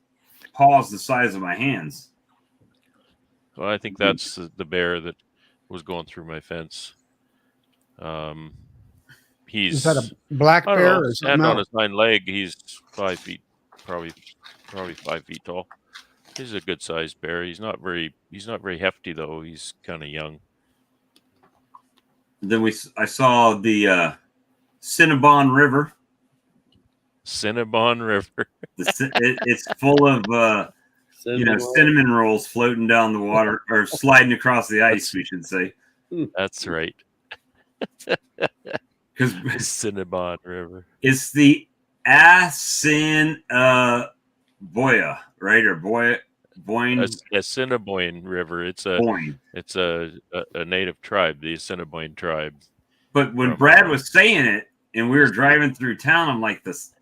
paws the size of my hands. Well, I think that's the bear that was going through my fence. Is that a black bear? Or stand on his hind leg. He's 5 feet, probably 5 feet tall. He's a good sized bear. He's not very hefty though. He's kind of young. Then I saw the Cinnabon River. Cinnabon River. It's full of cinnamon rolls floating down the water or sliding across the ice. We should say. That's right. Because Cinnabon River. It's the Assiniboia, right? Or Boya. Boyne. Assiniboine River. It's a Boyne. it's a native tribe, the Assiniboine tribe. But when From, Brad was saying it, and we were driving through town, I'm like, this.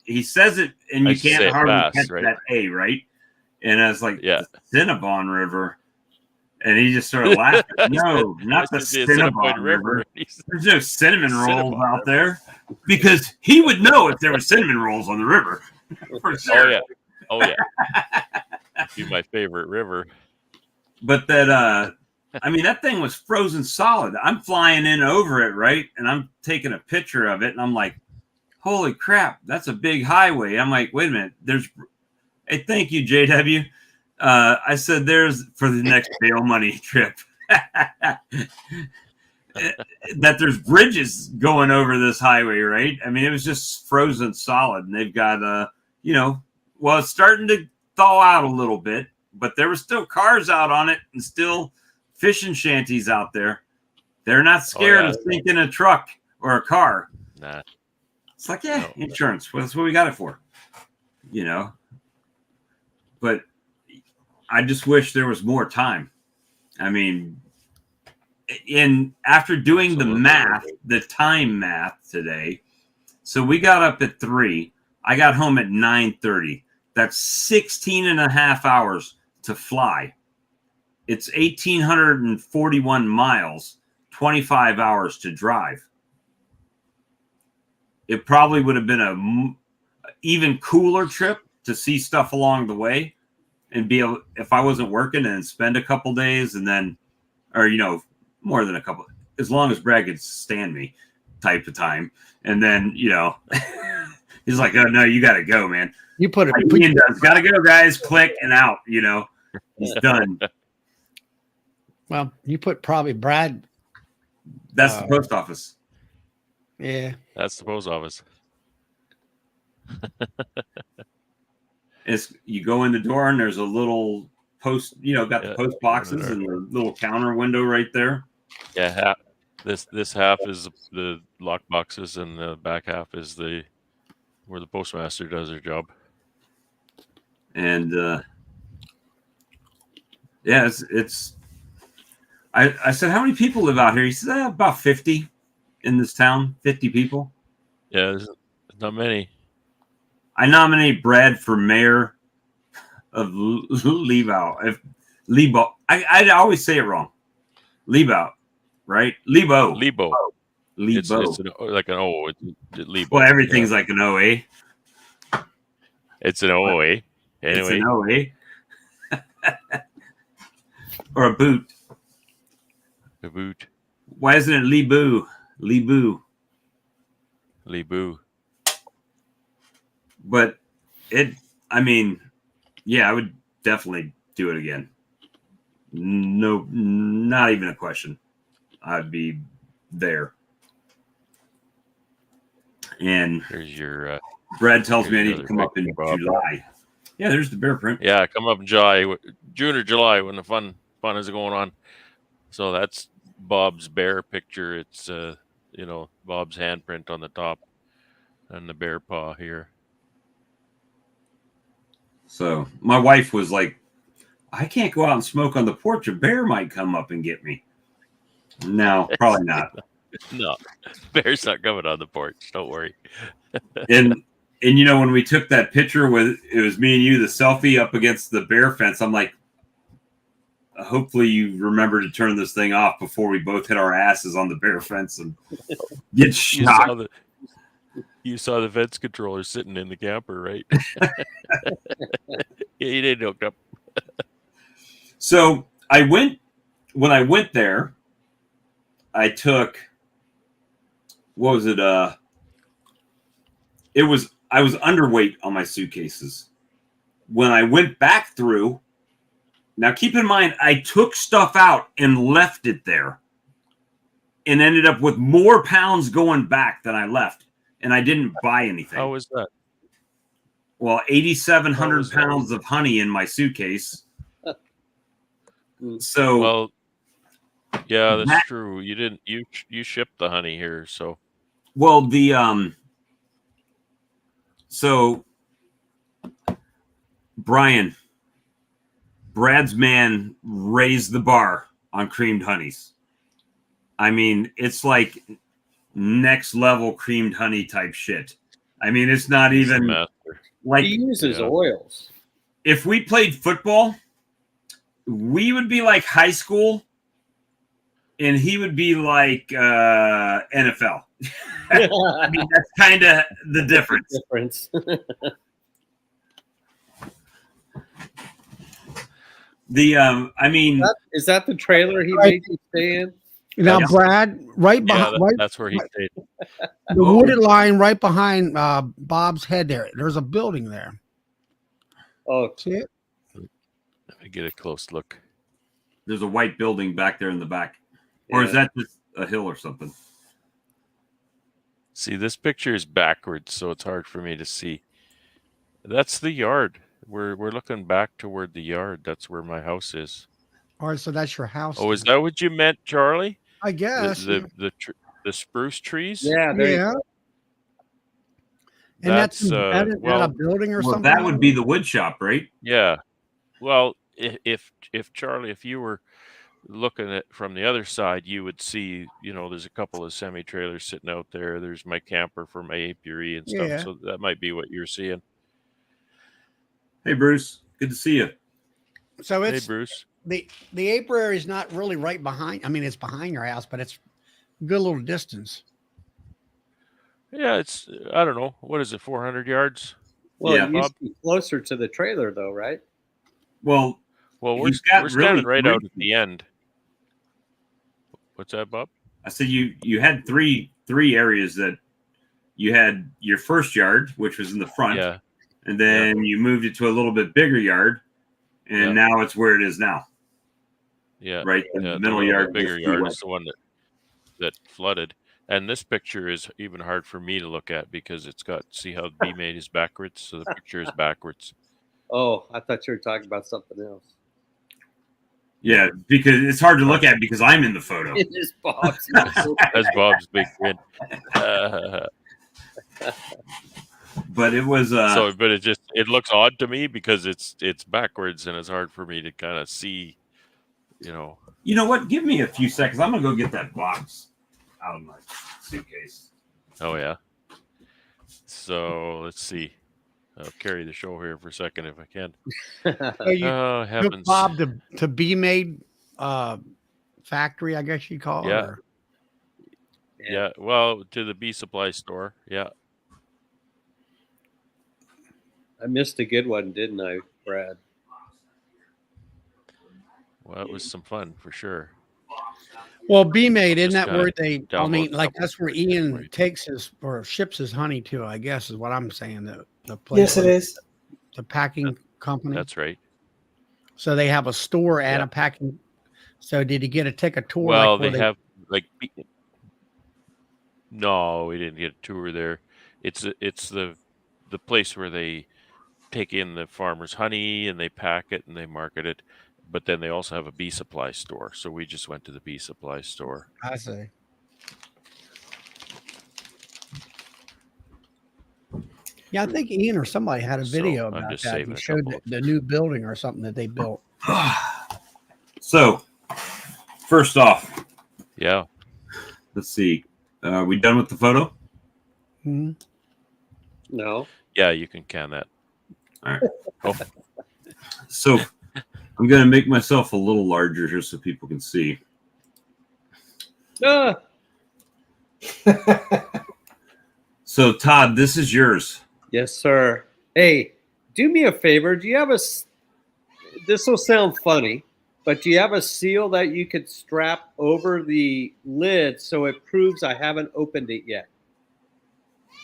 He says it, and I you can't say it hardly fast, catch right? that A, right? And I was like, Yeah. the Cinnabon River. And he just started laughing. No, not the said Cinnabon River. He said, There's no cinnamon rolls Cinnabon out there. Because he would know if there was cinnamon rolls on the river. For sure. Oh yeah. Be my favorite river. But that I mean, that thing was frozen solid. I'm flying in over it, right? And I'm taking a picture of it, and I'm like, holy crap, that's a big highway. I'm like, wait a minute, hey, thank you, JW. I said there's for the next bail money trip. That there's bridges going over this highway, right? I mean, it was just frozen solid, and they've got well, it's starting to thaw out a little bit, but there were still cars out on it and still fishing shanties out there. They're not scared of sinking a truck or a car. Nah. It's like, insurance. Well, that's what we got it for, But I just wish there was more time. I mean, after doing the time math today, so we got up at 3. I got home at 9:30. That's 16 and a half hours to fly. It's 1,841 miles, 25 hours to drive. It probably would have been a even cooler trip to see stuff along the way and be able, if I wasn't working, and spend a couple days and then, or, more than a couple, as long as Brad could stand me type of time. And then, he's like, oh no, you got to go, man. You put it. Ian does. Got to go, guys. Click and out. He's done. Well, you put probably Brad. That's the post office. Yeah, that's the post office. You go in the door and there's a little post. Got the post boxes and the little counter window right there. Yeah, this half is the lock boxes, and the back half is where the postmaster does their job. And it's. I said, how many people live out here? He said, about 50 in this town. 50 people. Yeah, there's not many. I nominate Brad for mayor of Lebo. Lebo, I always say it wrong. Lebo, right? Lebo. Lebo. It's like an O. It's Lebo. Well, everything's like an OA. It's an OA. Anyway. It's an OA. Or a boot. A boot. Why isn't it Lebu? Lebu. But I would definitely do it again. No, not even a question. I'd be there. And there's your Brad tells me I need to come up in July. Yeah, there's the bear print. Yeah, come up in July, June or July when the fun is going on. So that's Bob's bear picture. It's Bob's handprint on the top and the bear paw here. So my wife was like, I can't go out and smoke on the porch. A bear might come up and get me. No, probably not. No, bear's not coming on the porch. Don't worry. And when we took that picture with, it was me and you, the selfie up against the bear fence, I'm like, hopefully you remember to turn this thing off before we both hit our asses on the bear fence and get shot. You saw the fence controller sitting in the camper, right? Yeah, he didn't hook up. So when I went there, I took, what was it? I was underweight on my suitcases. When I went back through, now keep in mind, I took stuff out and left it there and ended up with more pounds going back than I left. And I didn't buy anything. How was that? Well, 8,700 pounds of honey in my suitcase. So, well, yeah, that's true. You didn't. You shipped the honey here, so. Well, so Brian, Brad's man raised the bar on creamed honeys. I mean, it's like next level creamed honey type shit. I mean, it's not He's the even master. like He uses Yeah. oils. if we played football, we would be like high school, and he would be like NFL. I mean, that's kind of the difference. I mean, Is that the trailer he made you stay in? Now, Yeah. Brad, right behind, That's where he stayed. the wooded line right behind Bob's head there. There's a building there. Oh, See it? Let me get a close look. there's a white building back there in the back, or is yeah. that just a hill or something? See, this picture is backwards, so it's hard for me to see. That's the yard. We're looking back toward the yard. That's where my house is. All right, so that's your house. Oh, is then. that what you meant, Charlie? I guess. The spruce trees? Yeah, there you Yeah. go. And that's That's, embedded at a well, building or Well, something. that would be the wood shop, right? Yeah. Well, if Charlie, if you were looking at from the other side, you would see, there's a couple of semi trailers sitting out there. There's my camper for my apiary and stuff. Yeah. So that might be what you're seeing. Hey, Bruce, good to see you. So Hey, it's Bruce. the apiary is not really right behind. I mean, it's behind your house, but it's a good little distance. Yeah, it's I don't know. What is it? 400 yards? Well, Yeah, it used to be closer to the trailer, though, right? Well, Well, we're He's got we're standing really right out three- at the end. What's that, Bob? I said you had three areas that you had your first yard, which was in the front, Yeah. and then you moved it to a little bit bigger yard, and Yeah. now it's where it is now, Yeah. right? And Yeah, the the middle little yard, bit bigger was yard wet. is the one that flooded. And this picture is even hard for me to look at because it's got, see how B made is backwards? So the picture is backwards. Oh, I thought you were talking about something else. Yeah, because it's hard to look at because I'm in the photo. It is Bob's. That's Bob's big grin. But it was But it looks odd to me because it's backwards and it's hard for me to kind of see, you know what? Give me a few seconds. I'm gonna go get that box out of my suitcase. Oh yeah. So let's see. I'll carry the show here for a second if I can. So you Oh took heavens! Bob to be made factory, I guess you call it. Yeah. or- Yeah. Well, to the bee supply store. Yeah. I missed a good one, didn't I, Brad? Well, it was some fun for sure. Well, be made, isn't Just that where they? I download mean, a like couple that's where pictures Ian for you. takes his or ships his honey to. I guess is what I'm saying. The place. Yes, it where- is. The packing company. That's right. So they have a store and Yeah. a packing. So did he take a tour? Well, like where they have like. No, we didn't get a tour there. It's the place where they take in the farmer's honey and they pack it and they market it. But then they also have a bee supply store. So we just went to the bee supply store. I see. Yeah, I think Ian or somebody had a So, video I'm about just that. saving He a showed couple the new building or something that they built. So, first off, Yeah. let's see. We done with the photo? Mhm. No. Yeah, you can can that. All right. Oh, So, I'm gonna make myself a little larger just so people can see. Ah, So, Todd, this is yours. yes, sir. Hey, do me a favor. Do you have this will sound funny, but do you have a seal that you could strap over the lid so it proves I haven't opened it yet?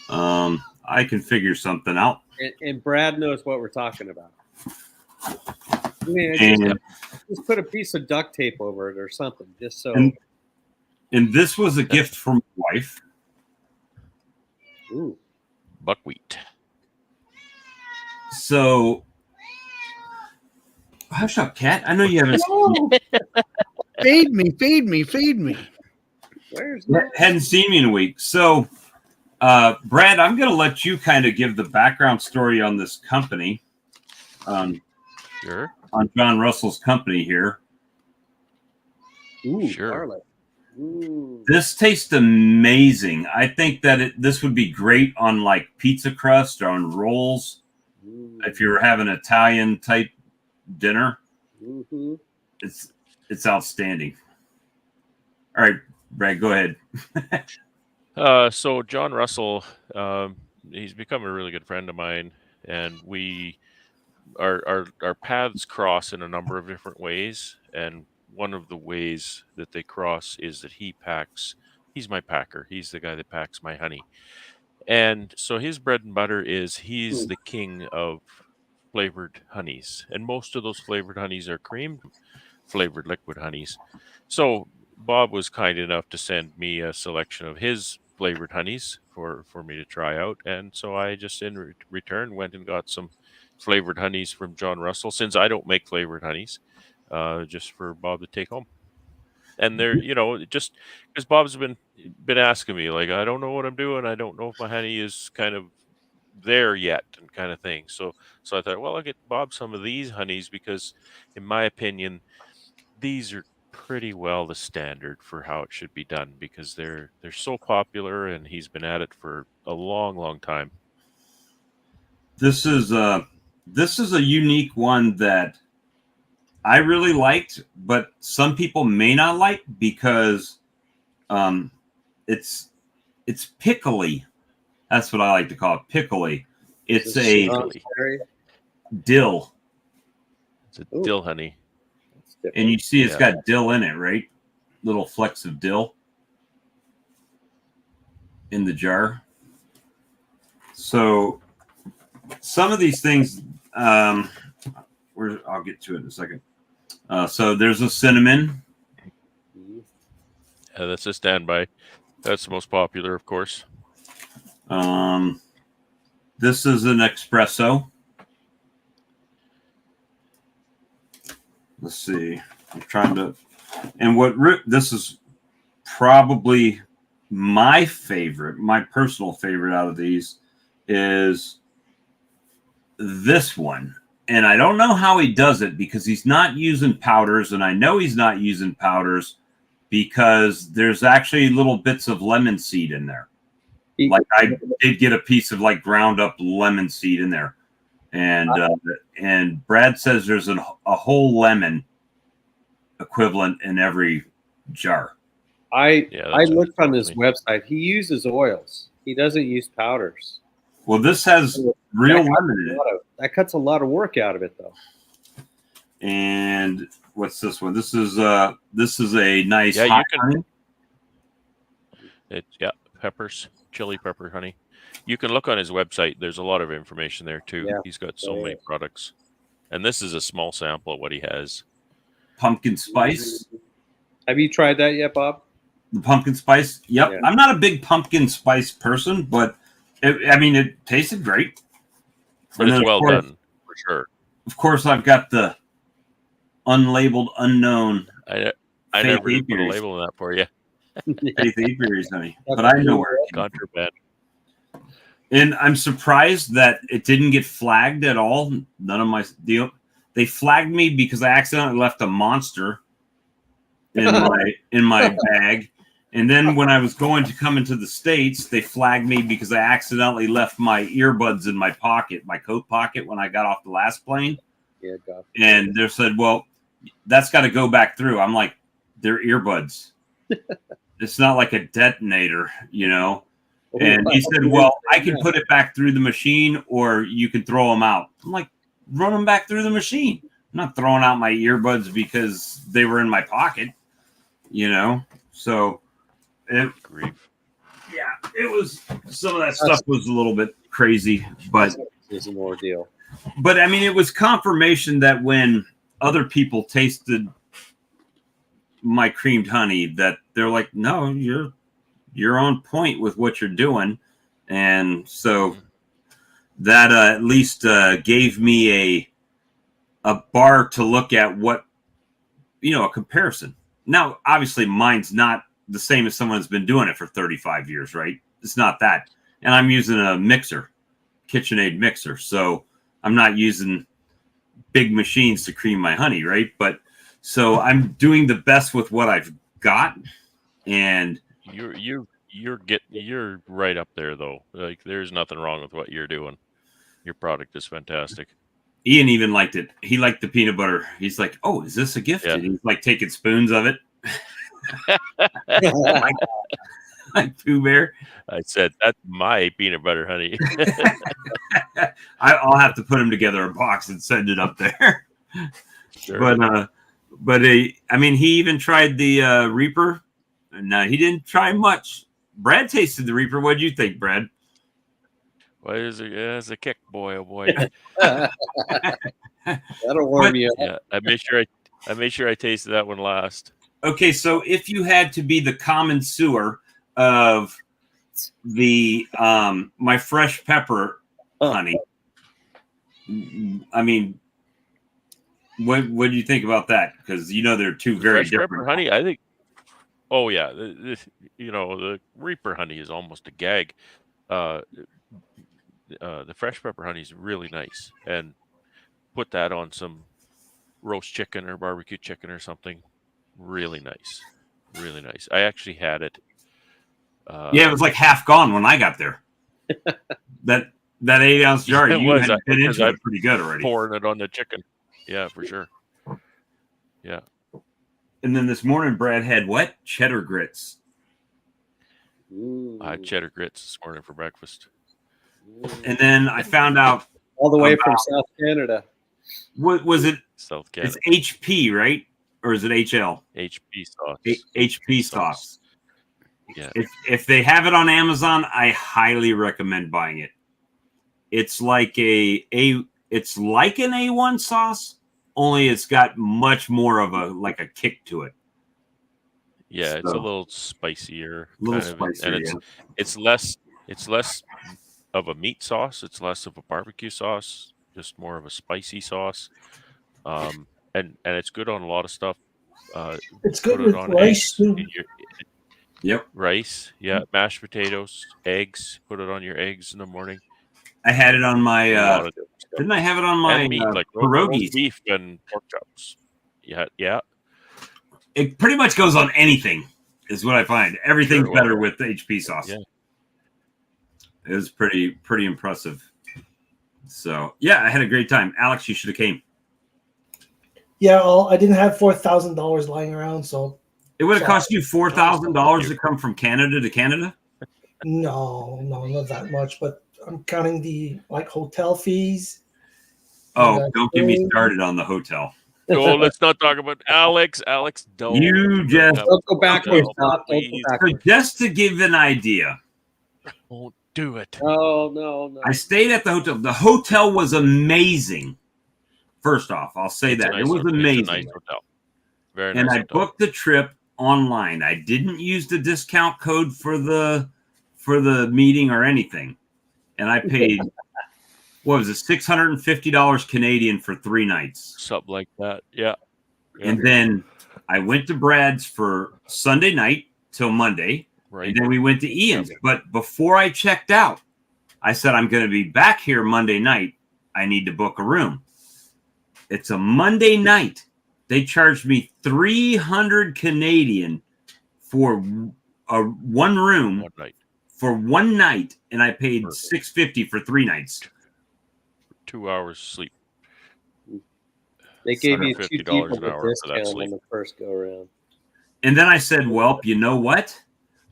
I can figure something out. And Brad knows what we're talking about. I mean, And just put a piece of duct tape over it or something, just so. and this was a gift from my wife. Ooh. buckwheat. So, hush up, cat. I know you haven't Feed me, feed me, feed me. Where's hadn't seen me in a week. So, Brad, I'm going to let you kind of give the background story on this company. Sure. on John Russell's company here. Ooh, Sure. garlic. Ooh. This tastes amazing. I think that this would be great on like pizza crust or on rolls. Ooh. If you're having an Italian type dinner, Mhm. it's outstanding. All right, Brad, go ahead. So John Russell, he's become a really good friend of mine, and our paths cross in a number of different ways. And one of the ways that they cross is that he's my packer. He's the guy that packs my honey. And so his bread and butter is he's the king of flavored honeys. And most of those flavored honeys are cream flavored liquid honeys. So Bob was kind enough to send me a selection of his flavored honeys for me to try out. And so I just in return went and got some flavored honeys from John Russell, since I don't make flavored honeys, just for Bob to take home. And they're, just because Bob's been asking me, like, I don't know what I'm doing. I don't know if my honey is kind of there yet, and kind of thing. So I thought, well, I'll get Bob some of these honeys because, in my opinion, these are pretty well the standard for how it should be done, because they're so popular, and he's been at it for a long, long time. This is a unique one that I really liked, but some people may not like because it's pickly. That's what I like to call it, pickly. It's a dill. It's a dill honey. And you see it's got dill in it, right? Little flecks of dill in the jar. So some of these things, I'll get to it in a second. So there's a cinnamon. Yeah, that's a standby. That's the most popular, of course. This is an espresso. Let's see. I'm trying to, and this is probably my favorite, my personal favorite out of these is this one. And I don't know how he does it because he's not using powders. And I know he's not using powders because there's actually little bits of lemon seed in there. Like I did get a piece of like ground up lemon seed in there. And Brad says there's a whole lemon equivalent in every jar. I looked on his website. He uses oils. He doesn't use powders. Well, this has real lemon in it. That cuts a lot of work out of it, though. And what's this one? This is a nice hot honey. Peppers, chili pepper honey. You can look on his website. There's a lot of information there too. Yeah. He's got so many products, and this is a small sample of what he has. Pumpkin spice. Have you tried that yet, Bob? The pumpkin spice. Yep. Yeah. I'm not a big pumpkin spice person, but it tasted great. But it's well done for sure. Of course, I've got the unlabeled, unknown. I never put a label on that for you. Faith apiaries, honey. But I know where it contraband. And I'm surprised that it didn't get flagged at all. None of my deal. They flagged me because I accidentally left a monster in my bag. And then when I was going to come into the States, they flagged me because I accidentally left my earbuds in my pocket, my coat pocket, when I got off the last plane. Yeah, God. And they said, well, that's got to go back through. I'm like, they're earbuds. It's not like a detonator, And he said, well, I can put it back through the machine or you can throw them out. I'm like, run them back through the machine. I'm not throwing out my earbuds because they were in my pocket, So it was, some of that stuff was a little bit crazy, but it's an ordeal. But it was confirmation that when other people tasted my creamed honey, that they're like, no, you're on point with what you're doing. And so that at least gave me a bar to look at, what, a comparison. Now, obviously mine's not the same as someone who's been doing it for 35 years, right? It's not that. And I'm using a mixer, KitchenAid mixer. So I'm not using big machines to cream my honey, right? But so I'm doing the best with what I've got, and you're right up there though. Like there's nothing wrong with what you're doing. Your product is fantastic. Ian even liked it. He liked the peanut butter. He's like, "Oh, is this a gift?" Yeah. And he's like taking spoons of it, like Pooh Bear. I said that's my peanut butter honey. I'll have to put them together in a box and send it up there. Sure. But I mean, he even tried the Reaper. No, he didn't try much. Brad tasted the Reaper. What do you think, Brad? What is it? Yeah, it's a kick, boy. Oh boy. That'll warm you up. Yeah, I made sure I tasted that one last. Okay, so if you had to be the common sewer of the my fresh pepper honey, I mean, what do you think about that? Because they're two very Fresh different. pepper honey, I think. Oh yeah, the Reaper honey is almost a gag. The fresh pepper honey is really nice, and put that on some roast chicken or barbecue chicken or something. Really nice, really nice. I actually had it. Yeah, it was like half gone when I got there. that 8-ounce jar, It you was, had been because into I it pretty good already. pouring it on the chicken. Yeah, for sure. Yeah. And then this morning, Brad had what? Cheddar grits. I had cheddar grits this morning for breakfast. And then I found out all the way from South Canada. what was it? South Canada. It's HP, right? Or is it HL? HP sauce. HP sauce. Yeah. If they have it on Amazon, I highly recommend buying it. It's like it's like an A1 sauce, only it's got much more of a kick to it. Yeah, it's a little spicier. And it's less of a meat sauce. It's less of a barbecue sauce. Just more of a spicy sauce. And it's good on a lot of stuff. It's good with rice too. Yep. Rice, yeah, mashed potatoes, eggs. Put it on your eggs in the morning. I had it on my. Didn't I have it on my meat, like pierogies? roast beef and pork chops. Yeah. It pretty much goes on anything, is what I find. Everything's better with the HP sauce. Yeah. It was pretty impressive. So yeah, I had a great time. Alex, you should have came. Yeah, I didn't have $4,000 lying around, so it would have cost you $4,000 to come from Canada to Canada. No, not that much. But I'm counting the hotel fees. Oh, don't get me started on the hotel. Oh, let's not talk about Alex. Alex, don't. You just don't go backwards. So just to give an idea. Won't do it. Oh no. I stayed at the hotel. The hotel was amazing. First off, I'll say that it was amazing. It's a nice hotel. Very nice. And I hotel. booked the trip online. I didn't use the discount code for the meeting or anything, and I paid what was it, $650 Canadian for 3 nights, something like that. Yeah. And then I went to Brad's for Sunday night till Monday, right? And then we went to Ian's. But before I checked out, I said I'm going to be back here Monday night. I need to book a room. It's a Monday night. They charged me 300 Canadian for one room for 1 night, and I paid $650 for 3 nights. 2 hours sleep. They gave you $2 an hour discount for that sleep. on the first go around. And then I said, well, you know what?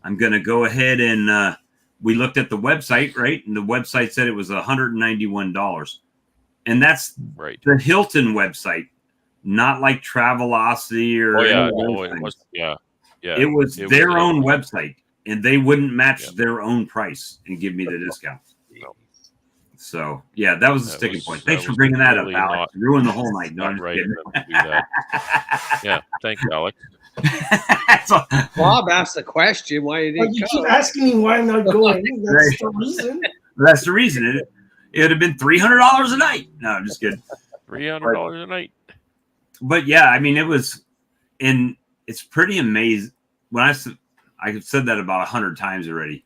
I'm going to go ahead and we looked at the website, right? And the website said it was $191. And that's the Hilton website, not like Travelocity or it was it was their own website, and they wouldn't match their own price and give me the discount. No. So yeah, that was a sticking point. Thanks for bringing that up, Alex. Ruined the whole night. No, I'm just kidding. Do that. Yeah, thanks, Alex. Bob asked the question why you didn't you go. keep asking me why I'm not going. That's the reason. That's the reason. It would have been $300 a night. No, I'm just kidding. $300 a night. But yeah, I mean, it was, and it's pretty amazing. When I've said that about 100 times already,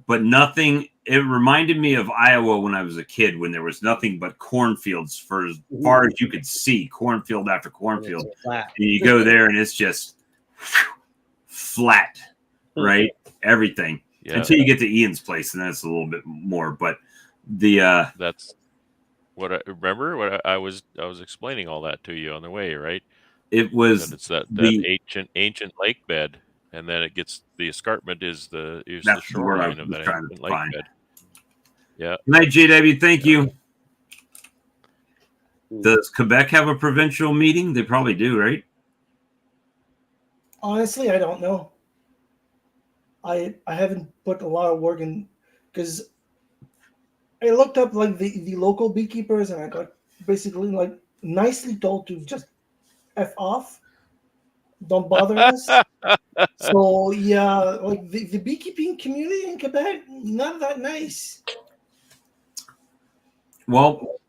but nothing it reminded me of Iowa when I was a kid, when there was nothing but cornfields for as far as you could see, cornfield after cornfield. Flat. And you go there and it's just flat, right? Everything. Yeah. Until you get to Ian's place, and that's a little bit more. But the That's what I remember. What I was explaining all that to you on the way, right? it was That it's that the ancient lake bed, and then it gets the escarpment is the that's the word I shoreline of was that trying ancient to lake find. bed. Yeah. Good night, JW. Thank you. Does Quebec have a provincial meeting? They probably do, right? Honestly, I don't know. I haven't put a lot of work in, because I looked up like the local beekeepers, and I got basically like nicely told to just F off. Don't bother us. So yeah, like the beekeeping community in Quebec, not that nice. Well,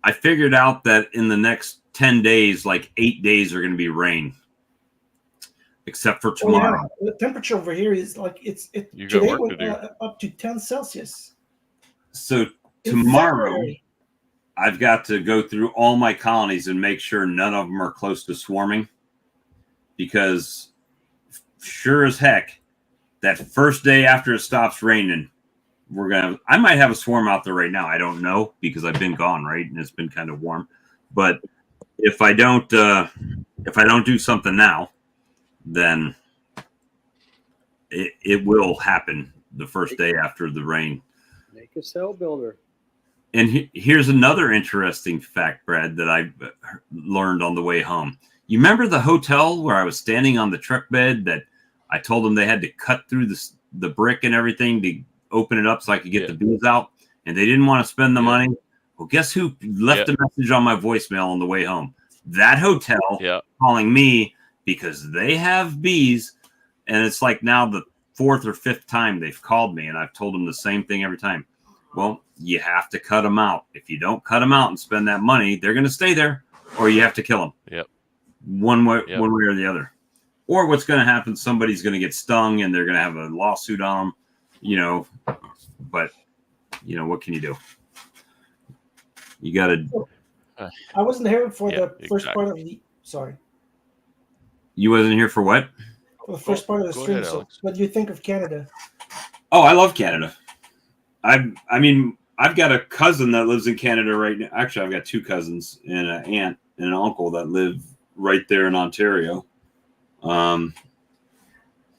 I figured out that in the next 10 days, like 8 days are going to be rain, except for tomorrow. Oh, yeah. The temperature over here is like You got today work to went do. up to 10 Celsius. So In tomorrow, February. I've got to go through all my colonies and make sure none of them are close to swarming, because sure as heck, that first day after it stops raining, I might have a swarm out there right now. I don't know, because I've been gone, right? And it's been kind of warm. But if I don't do something now, then it will happen the first day after the rain. Make a cell builder. And here's another interesting fact, Brad, that I learned on the way home. You remember the hotel where I was standing on the truck bed that I told them they had to cut through the brick and everything to open it up so I could get the bees out, and they didn't want to spend the money? Well, guess who left a message on my voicemail on the way home? That hotel calling me because they have bees, and it's like now the 4th or 5th time they've called me, and I've told them the same thing every time. Well, you have to cut them out. If you don't cut them out and spend that money, they're going to stay there, or you have to kill them. Yep. One way or the other. Or what's going to happen? Somebody's going to get stung, and they're going to have a lawsuit on them. But what can you do? You got to. I wasn't here for the first part of the. Sorry. You wasn't here for what? For the first part of the stream. Ahead, so, what do you think of Canada? Oh, I love Canada. I mean, I've got a cousin that lives in Canada right now. Actually, I've got 2 cousins and an aunt and an uncle that live right there in Ontario. And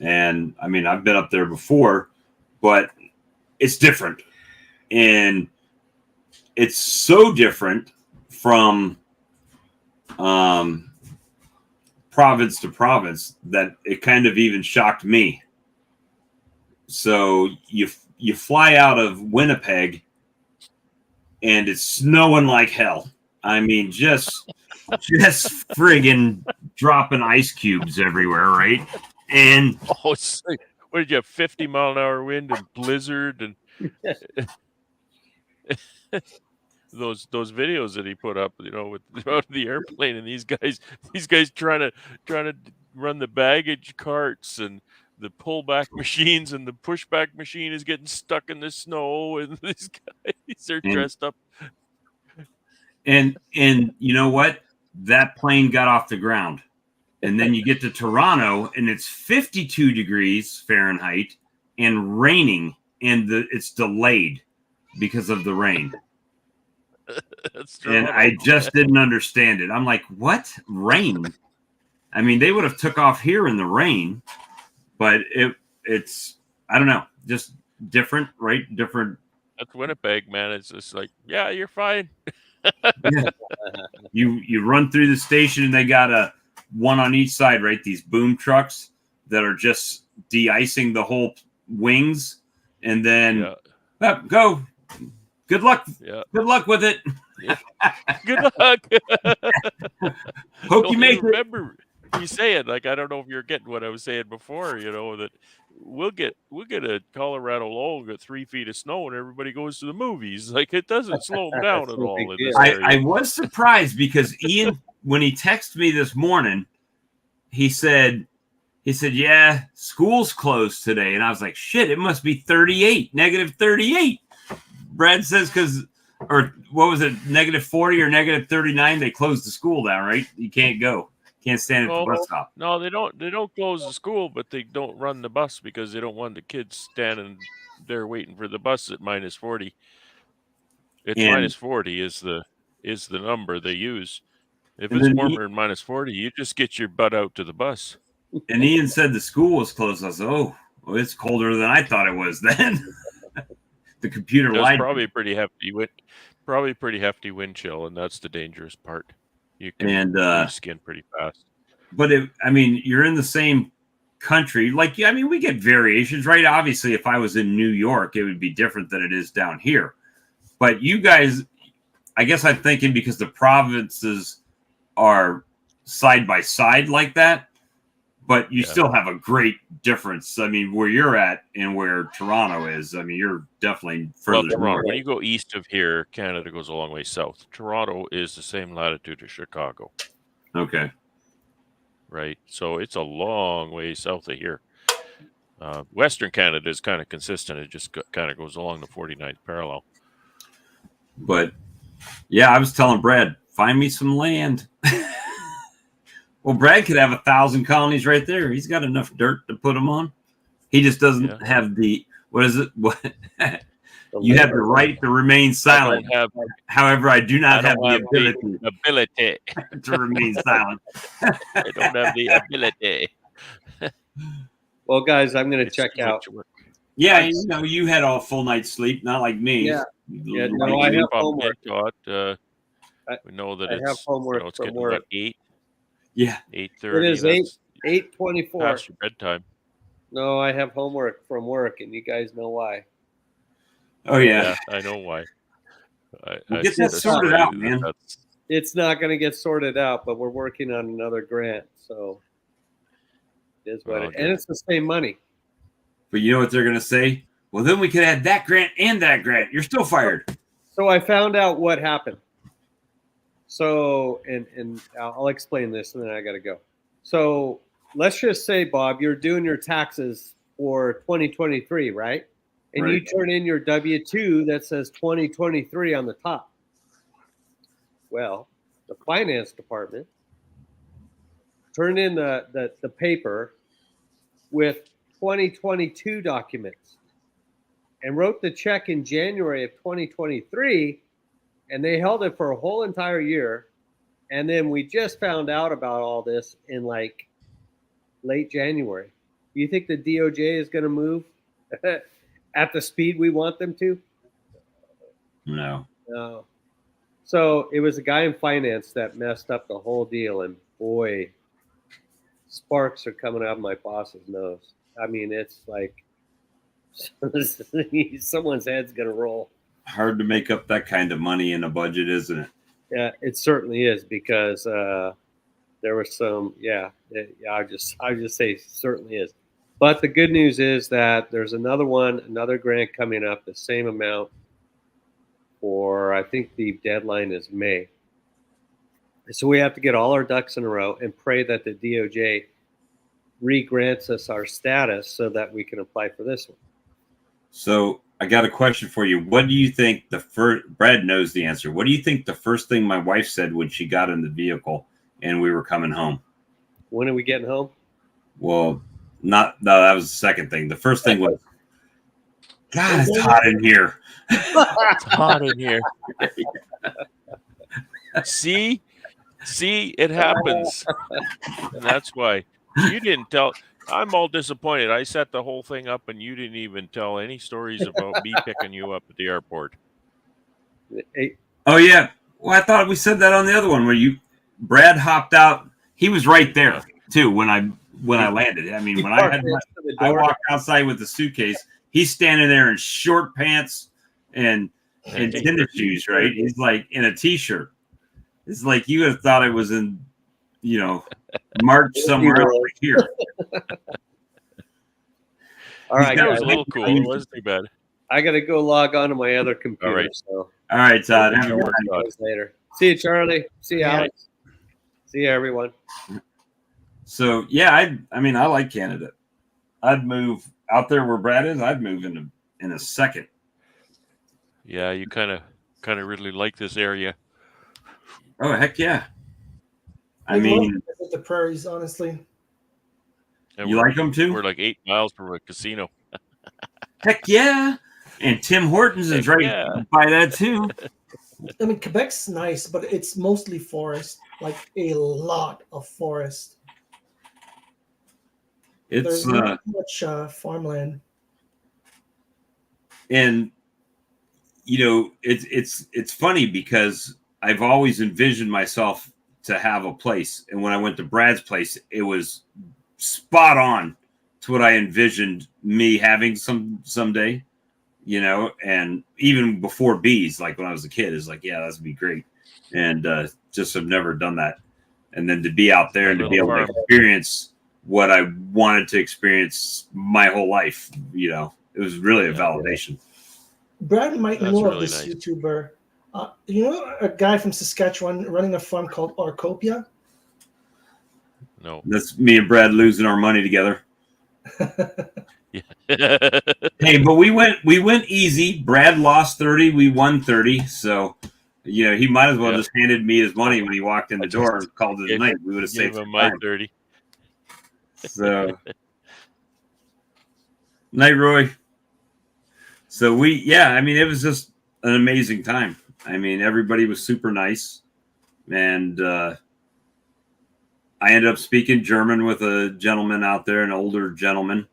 I mean, I've been up there before, but it's different. And it's so different from province to province that it kind of even shocked me. So you fly out of Winnipeg and it's snowing like hell. I mean, just friggin' dropping ice cubes everywhere, right? And what did you have? 50-mile-an-hour wind and blizzard and those videos that he put up, with the airplane and these guys trying to run the baggage carts and the pullback machines, and the pushback machine is getting stuck in the snow, and these guys are dressed up. And you know what? That plane got off the ground. And then you get to Toronto and it's 52 degrees Fahrenheit and raining, and it's delayed because of the rain. And I just didn't understand it. I'm like, what? Rain? I mean, they would have took off here in the rain, but it's I don't know, just different, right? Different. That's Winnipeg, man. It's just like, yeah, you're fine. Yeah. You run through the station and they got one on each side, right? These boom trucks that are just de-icing the whole wings, and then go. Good luck. Yeah. Good luck with it. Yeah. Good luck. Hope you make it. Remember, you say it like, I don't know if you're getting what I was saying before. That we'll get a Colorado low, get 3 feet of snow, and everybody goes to the movies. Like, it doesn't slow them down at all. In this area. I was surprised because Ian, when he texted me this morning, he said he said, yeah, school's closed today. And I was like, shit, it must be 38, negative 38. Brad says or what was it, negative 40 or negative 39? They closed the school down, right? You can't go. Can't stand at the bus stop. No, they don't close the school, but they don't run the bus because they don't want the kids standing there waiting for the bus at minus 40. It's minus 40 is the number they use. If it's warmer than minus 40, you just get your butt out to the bus. And Ian said the school was closed. I said, oh, well, it's colder than I thought it was then. The computer lied. Probably pretty hefty wind chill, and that's the dangerous part. You can lose skin pretty fast. But you're in the same country. Like, I mean, we get variations, right? Obviously, if I was in New York, it would be different than it is down here. But you guys, I guess I'm thinking because the provinces are side by side like that, but you still have a great difference. I mean, where you're at and where Toronto is, I mean, you're definitely further Toronto, north. when you go east of here, Canada goes a long way south. Toronto is the same latitude as Chicago. Okay. Right. So it's a long way south of here. Western Canada is kind of consistent. It just kind of goes along the 49th parallel. But yeah, I was telling Brad, find me some land. Well, Brad could have 1,000 colonies right there. He's got enough dirt to put them on. He just doesn't have what is it? What you have the right to remain silent. However, I do not have the ability to remain silent. I don't have the ability. Well, guys, I'm going to check out. Yeah, you had a full night's sleep, not like me. Yeah. No, I have homework. We know that I have homework it's from getting work. about 8. Yeah. 8:30. It is 8:24. Past your bedtime. No, I have homework from work, and you guys know why. Oh, yeah. I know why. We'll get that sorted out, man. It's not going to get sorted out, but we're working on another grant, so it is what and it's the same money. But you know what they're going to say? Well, then we could add that grant and that grant. You're still fired. So I found out what happened. So, and I'll explain this, and then I got to go. So let's just say, Bob, you're doing your taxes for 2023, right? And you turn in your W-2 that says 2023 on the top. Well, the finance department turned in the paper with 2022 documents and wrote the check in January of 2023, and they held it for a whole entire year. And then we just found out about all this in like late January. Do you think the DOJ is going to move at the speed we want them to? No. So it was a guy in finance that messed up the whole deal, and boy, sparks are coming out of my boss's nose. I mean, it's like someone's head's going to roll. Hard to make up that kind of money in a budget, isn't it? Yeah, it certainly is, because there was some. I just say certainly is. But the good news is that there's another grant coming up, the same amount. For I think the deadline is May. So we have to get all our ducks in a row and pray that the DOJ re-grants us our status so that we can apply for this one. So I got a question for you. What do you think Brad knows the answer. What do you think the first thing my wife said when she got in the vehicle and we were coming home? When are we getting home? Well, that was the second thing. The first thing was, God, it's hot in here. It's hot in here. See, it happens. And that's why you didn't tell. I'm all disappointed. I set the whole thing up, and you didn't even tell any stories about me picking you up at the airport. Oh, yeah. Well, I thought we said that on the other one where Brad hopped out. He was right there, too, when I landed. I mean, when I walked outside with the suitcase, he's standing there in short pants and tennis shoes, right? He's like in a T-shirt. It's like you would have thought I was in, March somewhere else here. All right, that was a little cool. It wasn't too bad. I got to go log on to my other computer. All right, so. All right, Todd. Later. See you, Charlie. See you, Alex. See you, everyone. So yeah, I mean, I like Canada. I'd move out there where Brad is. I'd move in a second. Yeah, you kind of really like this area. Oh heck yeah! I I'd love mean, to visit the prairies, honestly. And you like them too? We're like 8 miles from a casino. Heck yeah! And Tim Hortons is Heck right yeah. by that too. I mean, Quebec's nice, but it's mostly forest, like a lot of forest. It's There's not much farmland. and you know it's funny because I've always envisioned myself to have a place, and when I went to Brad's place, it was spot on to what I envisioned me having someday. You know, and even before bees, like when I was a kid, is like, yeah, that'd be great, and just have never done that. And then to be out there My and to be little able to farm. experience what I wanted to experience my whole life, you know, it was really a Yeah. validation. Brad might That's know of really this nice. YouTuber. You know a guy from Saskatchewan running a farm called Arcopia? No. That's me and Brad losing our money together. Yeah. Hey, but we went easy. Brad lost 30, we won 30. So, you know, he might as well Yeah. just handed me his money when he walked in the I door just and called it a gave- night. We would have Give saved him some my time. 30. So, night, Roy. So I mean, it was just an amazing time. I mean, everybody was super nice, and I ended up speaking German with a gentleman out there, an older gentleman,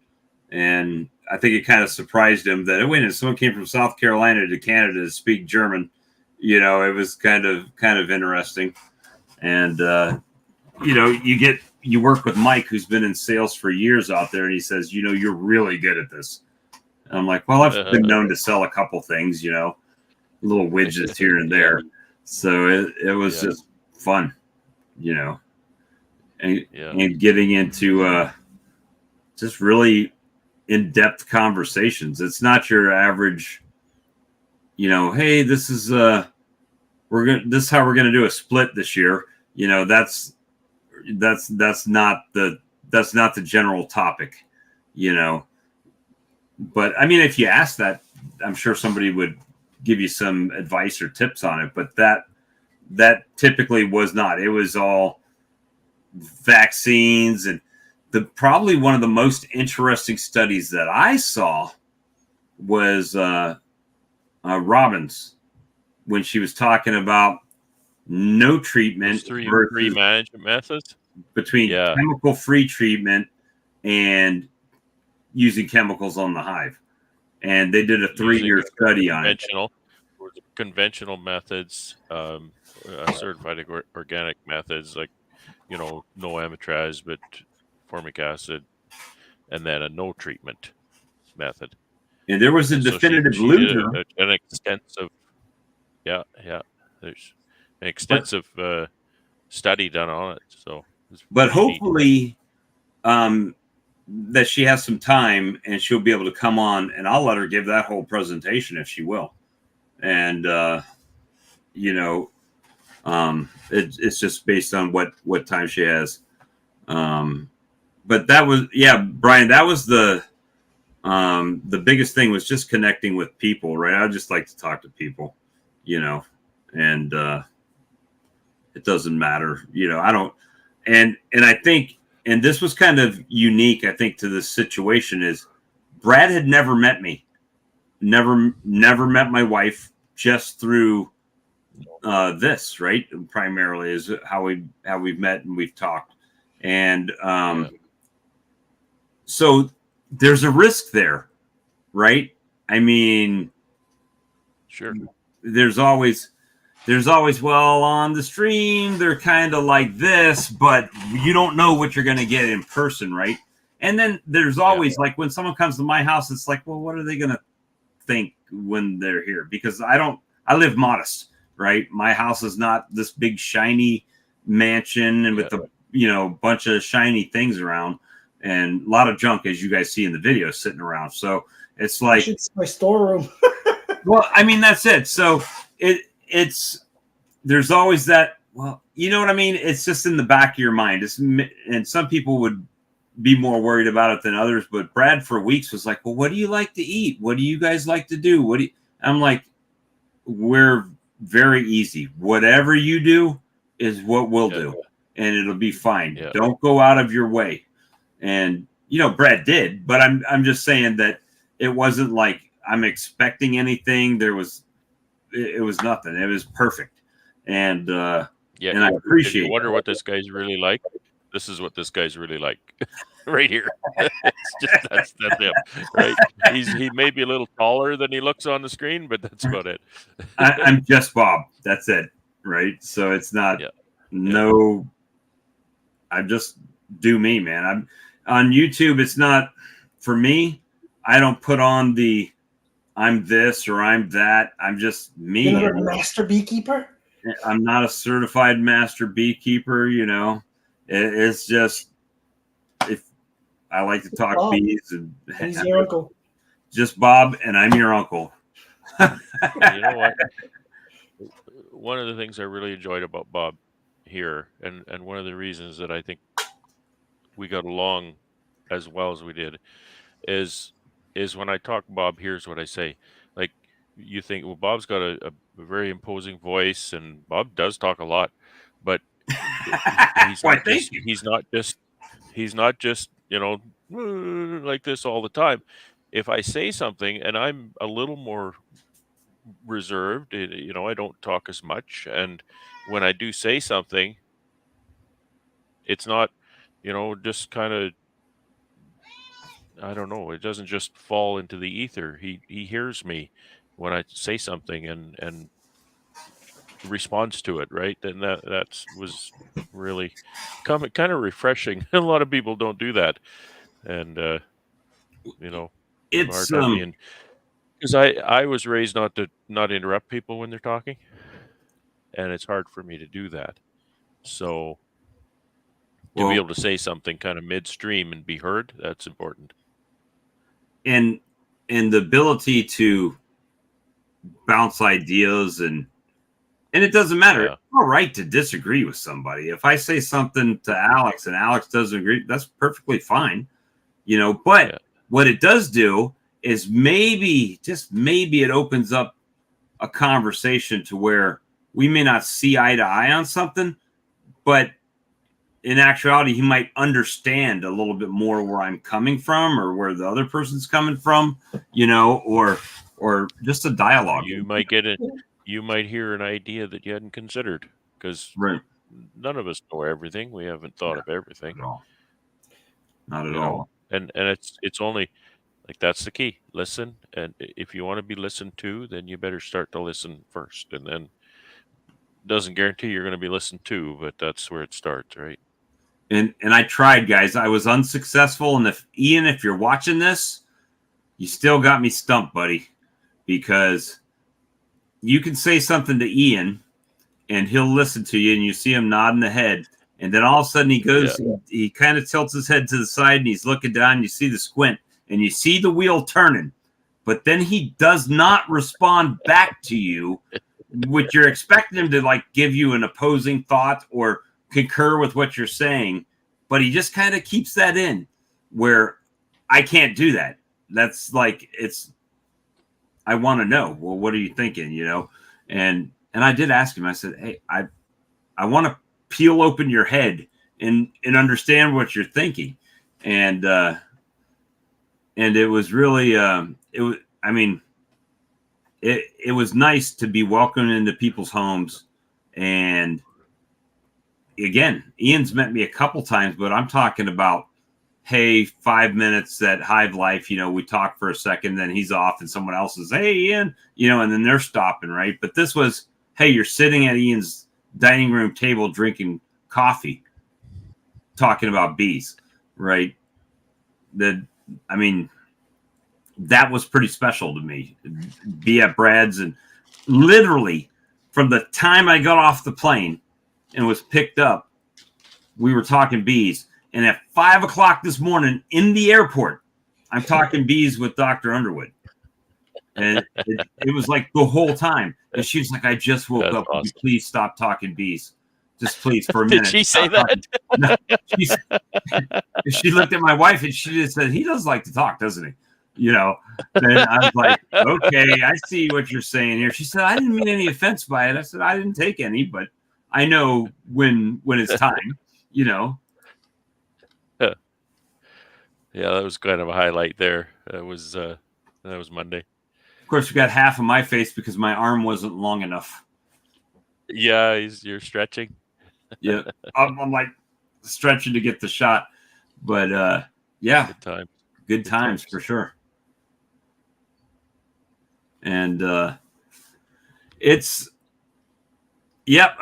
and I think it kind of surprised him that wait, someone came from South Carolina to Canada to speak German. You know, it was kind of interesting, and you know, you work with Mike, who's been in sales for years out there, and he says, you know, you're really good at this. And I'm like, well, I've been known to sell a couple things, you know, little widgets here and there. So it was just fun, you know, and getting into just really in-depth conversations. It's not your average, you know, hey, this is this is how we're gonna do a split this year. You know, that's not the general topic, you know. But I mean, if you ask that, I'm sure somebody would give you some advice or tips on it. But that typically was not. It was all vaccines, and probably one of the most interesting studies that I saw was Robbins, when she was talking about no treatment Those three versus management methods between chemical-free treatment and using chemicals on the hive. And they did a 3-year study on it. Conventional methods, certified organic methods, like, you know, no amitraz, but formic acid, and then a no treatment method. And there was a definitive loser. An extensive, there's an extensive study done on it. So, but hopefully, that she has some time and she'll be able to come on, and I'll let her give that whole presentation if she will. And you know, it's just based on what time she has. But that was, Brian, that was the biggest thing, was just connecting with people, right? I just like to talk to people, you know, and it doesn't matter, you know. I don't, and I think, and this was kind of unique, I think, to this situation, is Brad had never met me, never met my wife, just through this, right? Primarily is how we've met and we've talked, and so there's a risk there, right? I mean, sure, there's always, well, on the stream they're kind of like this, but you don't know what you're going to get in person, right? And then there's always like, when someone comes to my house, it's like, well, what are they going to think when they're here? Because I live modest, right? My house is not this big shiny mansion and with the, you know, bunch of shiny things around and a lot of junk, as you guys see in the video, sitting around. So it's like, It's my storeroom. well, I mean, that's it. So it's there's always that Well, you know what I mean? It's just in the back of your mind. And some people would be more worried about it than others. But Brad for weeks was like, well, what do you like to eat? What do you guys like to do? I'm like, we're very easy. Whatever you do is what we'll do. And it'll be fine. Yeah. Don't go out of your way. And, Brad did. But I'm just saying that it wasn't like I'm expecting anything. It was nothing. It was perfect. And and I appreciate it. You wonder what this guy's really like. This is what this guy's really like, right here. It's just that's him, right? He may be a little taller than he looks on the screen, but that's about it. I'm just Bob. That's it, right? So it's not no. I just do me, man. I'm on YouTube. It's not for me. I don't put on the I'm this or I'm that. I'm just me. You're not a master beekeeper? I'm not a certified master beekeeper, It's just if I like to talk Bob. bees and He's your uncle. Just Bob, and I'm your uncle. You know what? One of the things I really enjoyed about Bob here, and one of the reasons that I think we got along as well as we did, is when I talk Bob, here's what I say. Like, you think, well, Bob's got a very imposing voice, and Bob does talk a lot, but he's not just like this all the time. If I say something and I'm a little more reserved, I don't talk as much, and when I do say something, it's not just kind of, I don't know, it doesn't just fall into the ether. He hears me when I say something and responds to it, right? And that was really kind of refreshing. A lot of people don't do that, and it's because I was raised not to interrupt people when they're talking, and it's hard for me to do that. So to be able to say something kind of midstream and be heard, that's important. And the ability to bounce ideas and it doesn't matter. It's all right to disagree with somebody. If I say something to Alex and Alex doesn't agree, that's perfectly fine. But what it does do is maybe, just maybe, it opens up a conversation to where we may not see eye to eye on something, but in actuality, he might understand a little bit more where I'm coming from or where the other person's coming from, or just a dialogue. You might hear an idea that you hadn't considered, because none of us know everything. We haven't thought of everything. Not at all. And it's only like, that's the key. Listen, and if you want to be listened to, then you better start to listen first, and then doesn't guarantee you're going to be listened to, but that's where it starts, right? And I tried, guys. I was unsuccessful. And if you're watching this, you still got me stumped, buddy, because you can say something to Ian and he'll listen to you and you see him nodding the head. And then all of a sudden he goes, he kind of tilts his head to the side and he's looking down. And you see the squint and you see the wheel turning, but then he does not respond back to you, which you're expecting him to like give you an opposing thought or concur with what you're saying. But he just kind of keeps that in, where I can't do that. That's like, I want to know, well, what are you thinking? And I did ask him, I said, hey, I want to peel open your head and understand what you're thinking. And it was really, it was nice to be welcomed into people's homes. And again, Ian's met me a couple times, but I'm talking about, hey, 5 minutes at Hive Life, we talk for a second, then he's off and someone else is, hey, Ian, and then they're stopping, right? But this was, hey, you're sitting at Ian's dining room table drinking coffee, talking about bees, right? That was pretty special to me. Be at Brad's, and literally from the time I got off the plane and was picked up, we were talking bees. And at 5 o'clock this morning in the airport, I'm talking bees with Dr. Underwood. And it was like the whole time. And she was like, I just woke up. Awesome. Please stop talking bees. just please for a minute. Did she say stop that? talking." No, she looked at my wife and she just said, "He does like to talk, doesn't he?" You know. Then I was like, "Okay, I see what you're saying here." She said, "I didn't mean any offense by it." I said, "I didn't take any, but I know when it's time." You know. Yeah, that was kind of a highlight there. That was Monday. Of course, we got half of my face because my arm wasn't long enough. Yeah, you're stretching. Yeah, I'm like stretching to get the shot, but yeah, good times for sure. And I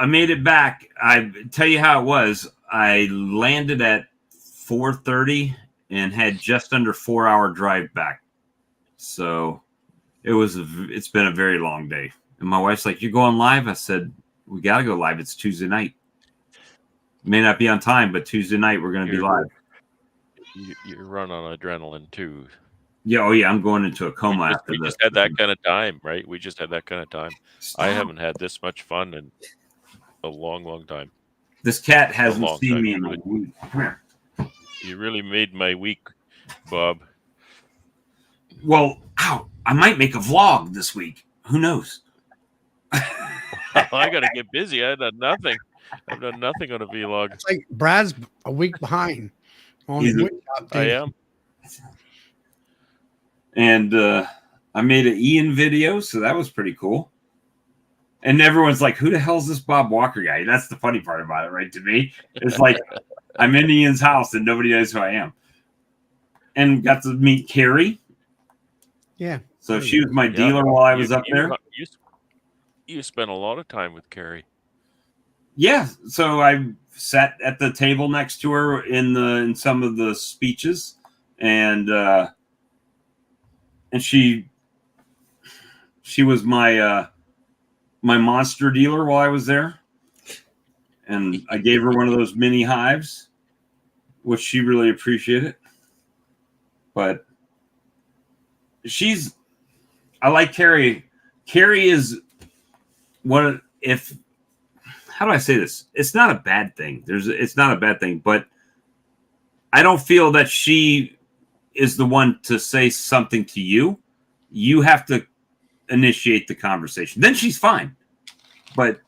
made it back. I tell you how it was. I landed at 4:30 and had just under 4-hour drive back. So it's been a very long day. And my wife's like, "You're going live?" I said, "We got to go live. It's Tuesday night. May not be on time, but Tuesday night we're going to be live." You run on adrenaline too. Yeah, oh yeah, I'm going into a coma after We this. just had that kind of time, right? We just had that kind of time. Stop. I haven't had this much fun in a long, long time. This cat hasn't seen time. me in a week. Come here. You really made my week, Bob. Well, I might make a vlog this week. Who knows? I got to get busy. I've done nothing on a vlog. It's like Brad's a week behind on the week update. I am. And I made an Ian video, so that was pretty cool. And everyone's like, "Who the hell's this Bob Walker guy?" That's the funny part about it, right? To me, it's like I'm in Ian's house and nobody knows who I am. And got to meet Carrie. Yeah. So she was my dealer while I was up there. You spent a lot of time with Carrie. Yeah. So I sat at the table next to her in some of the speeches, and she was my my monster dealer while I was there, and I gave her one of those mini hives, which she really appreciated. But I like Carrie. Carrie is how do I say this? It's not a bad thing. It's not a bad thing, but I don't feel that she is the one to say something to you. You have to initiate the conversation. Then she's fine. But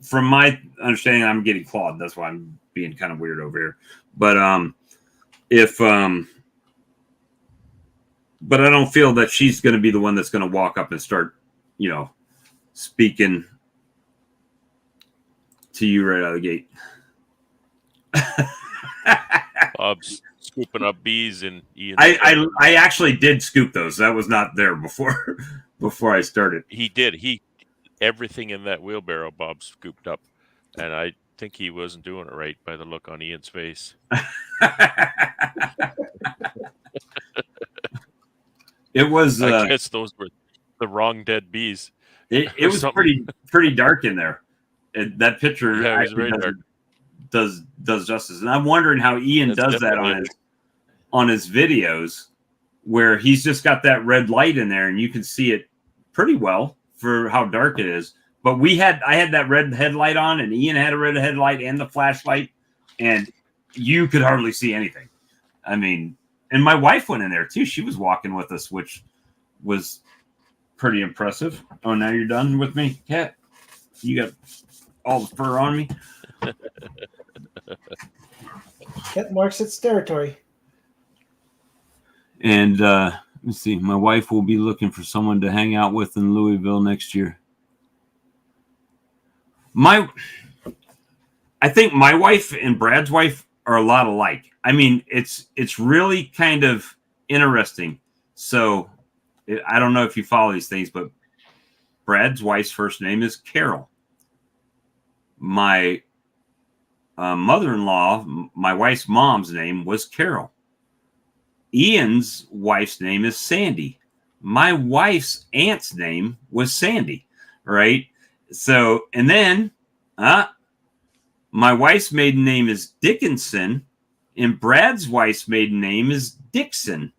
from my understanding, I'm getting clawed. That's why I'm being kind of weird over here. But but I don't feel that she's going to be the one that's going to walk up and start, speaking to you right out of the gate. Bob's scooping up bees and Ian. I actually did scoop those. That was not there before I started. He did. Everything in that wheelbarrow Bob scooped up, and I think he wasn't doing it right by the look on Ian's face. It was. I guess those were the wrong dead bees. It was pretty dark in there. That picture very dark. does justice, and I'm wondering how Ian does that on his videos, where he's just got that red light in there, and you can see it pretty well for how dark it is. But I had that red headlight on, and Ian had a red headlight and the flashlight, and you could hardly see anything. I mean, and my wife went in there too. She was walking with us, which was pretty impressive. Oh, now you're done with me, Kat? You got all the fur on me. Cat marks its territory. And let me see. My wife will be looking for someone to hang out with in Louisville next year. I think my wife and Brad's wife are a lot alike. I mean, it's really kind of interesting. So I don't know if you follow these things, but Brad's wife's first name is Carol. My mother-in-law, my wife's mom's name was Carol. Ian's wife's name is Sandy. My wife's aunt's name was Sandy, right? So, and then my wife's maiden name is Dickinson, and Brad's wife's maiden name is Dixon.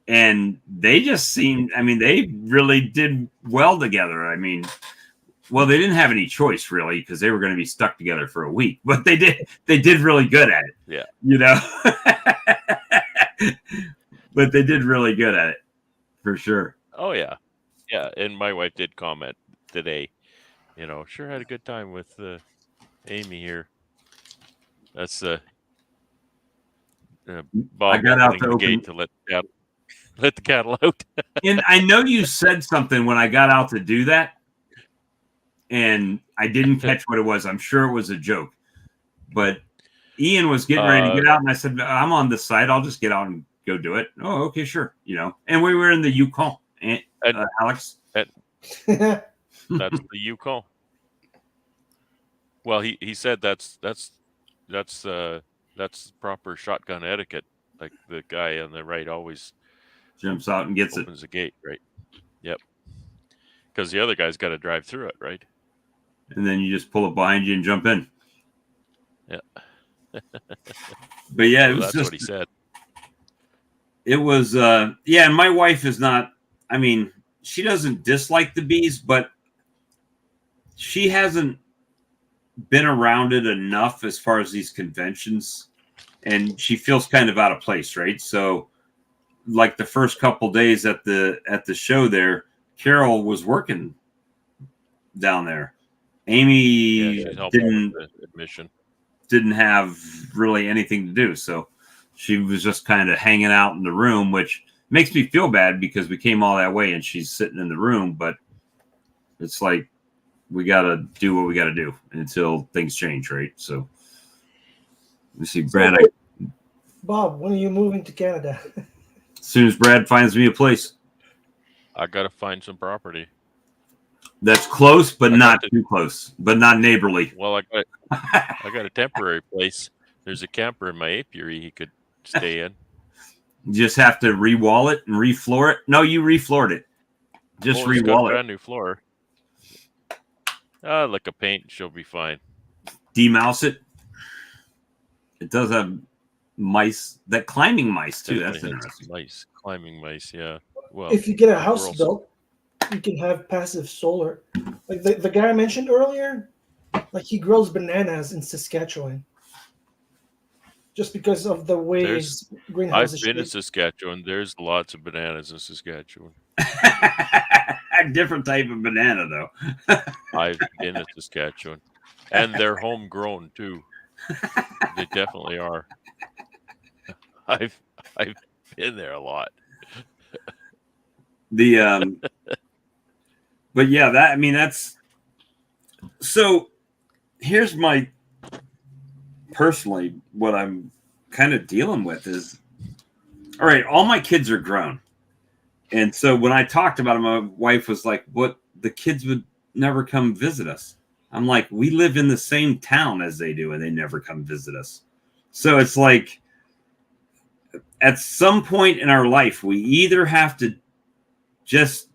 And they just seemed, I mean, they really did well together. I mean, Well, they didn't have any choice really because they were going to be stuck together for a week, but they did really good at it. Yeah. You know, but they did really good at it for sure. Oh yeah, yeah. And my wife did comment today. Sure had a good time with Amy here. That's Bob I got out opening to the gate to let the cattle out. And I know you said something when I got out to do that, and I didn't catch what it was. I'm sure it was a joke, but Ian was getting ready to get out, and I said, "I'm on this side. I'll just get out and go do it." Oh, okay, sure. And we were in the Yukon, Alex. That's the Yukon. Well, he said that's proper shotgun etiquette. Like the guy on the right always Jumps out and gets opens the gate, right? Yep. Because the other guy's got to drive through it, right? and then you just pull it behind you and jump in. Yeah. But yeah, that's what he said. It was, yeah. And my wife is not. I mean, she doesn't dislike the bees, but she hasn't been around it enough as far as these conventions, and she feels kind of out of place, right? So, like the first couple days at the show there, Carol was working down there. Amy didn't have really anything to do, so she was just kind of hanging out in the room, which makes me feel bad because we came all that way and she's sitting in the room. But it's like we got to do what we got to do until things change, right? So we see Brad. Bob, when are you moving to Canada? As soon as Brad finds me a place. I got to find some property. That's close, but not too close, but not neighborly. Well, I got a temporary place. There's a camper in my apiary he could stay in. You just have to re-wall it and re-floor it. No, you re-floored it. Just re-wall it. Brand new floor. Like a paint, she'll be fine. Demouse it. It does have mice, that climbing mice too. That's interesting. Mice, climbing mice, yeah. Well, if you get a house built, you can have passive solar. Like the guy I mentioned earlier, like he grows bananas in Saskatchewan. Just because of the way his greenhouse is I've been in Saskatchewan. There's lots of bananas in Saskatchewan. A different type of banana, though. I've been in Saskatchewan. And they're homegrown, too. They definitely are. I've been there a lot. But yeah, that's so here's my personally what I'm kind of dealing with is, all right, all my kids are grown. And so when I talked about it, my wife was like, what, the kids would never come visit us. I'm like, we live in the same town as they do, and they never come visit us. So it's like, at some point in our life, we either have to just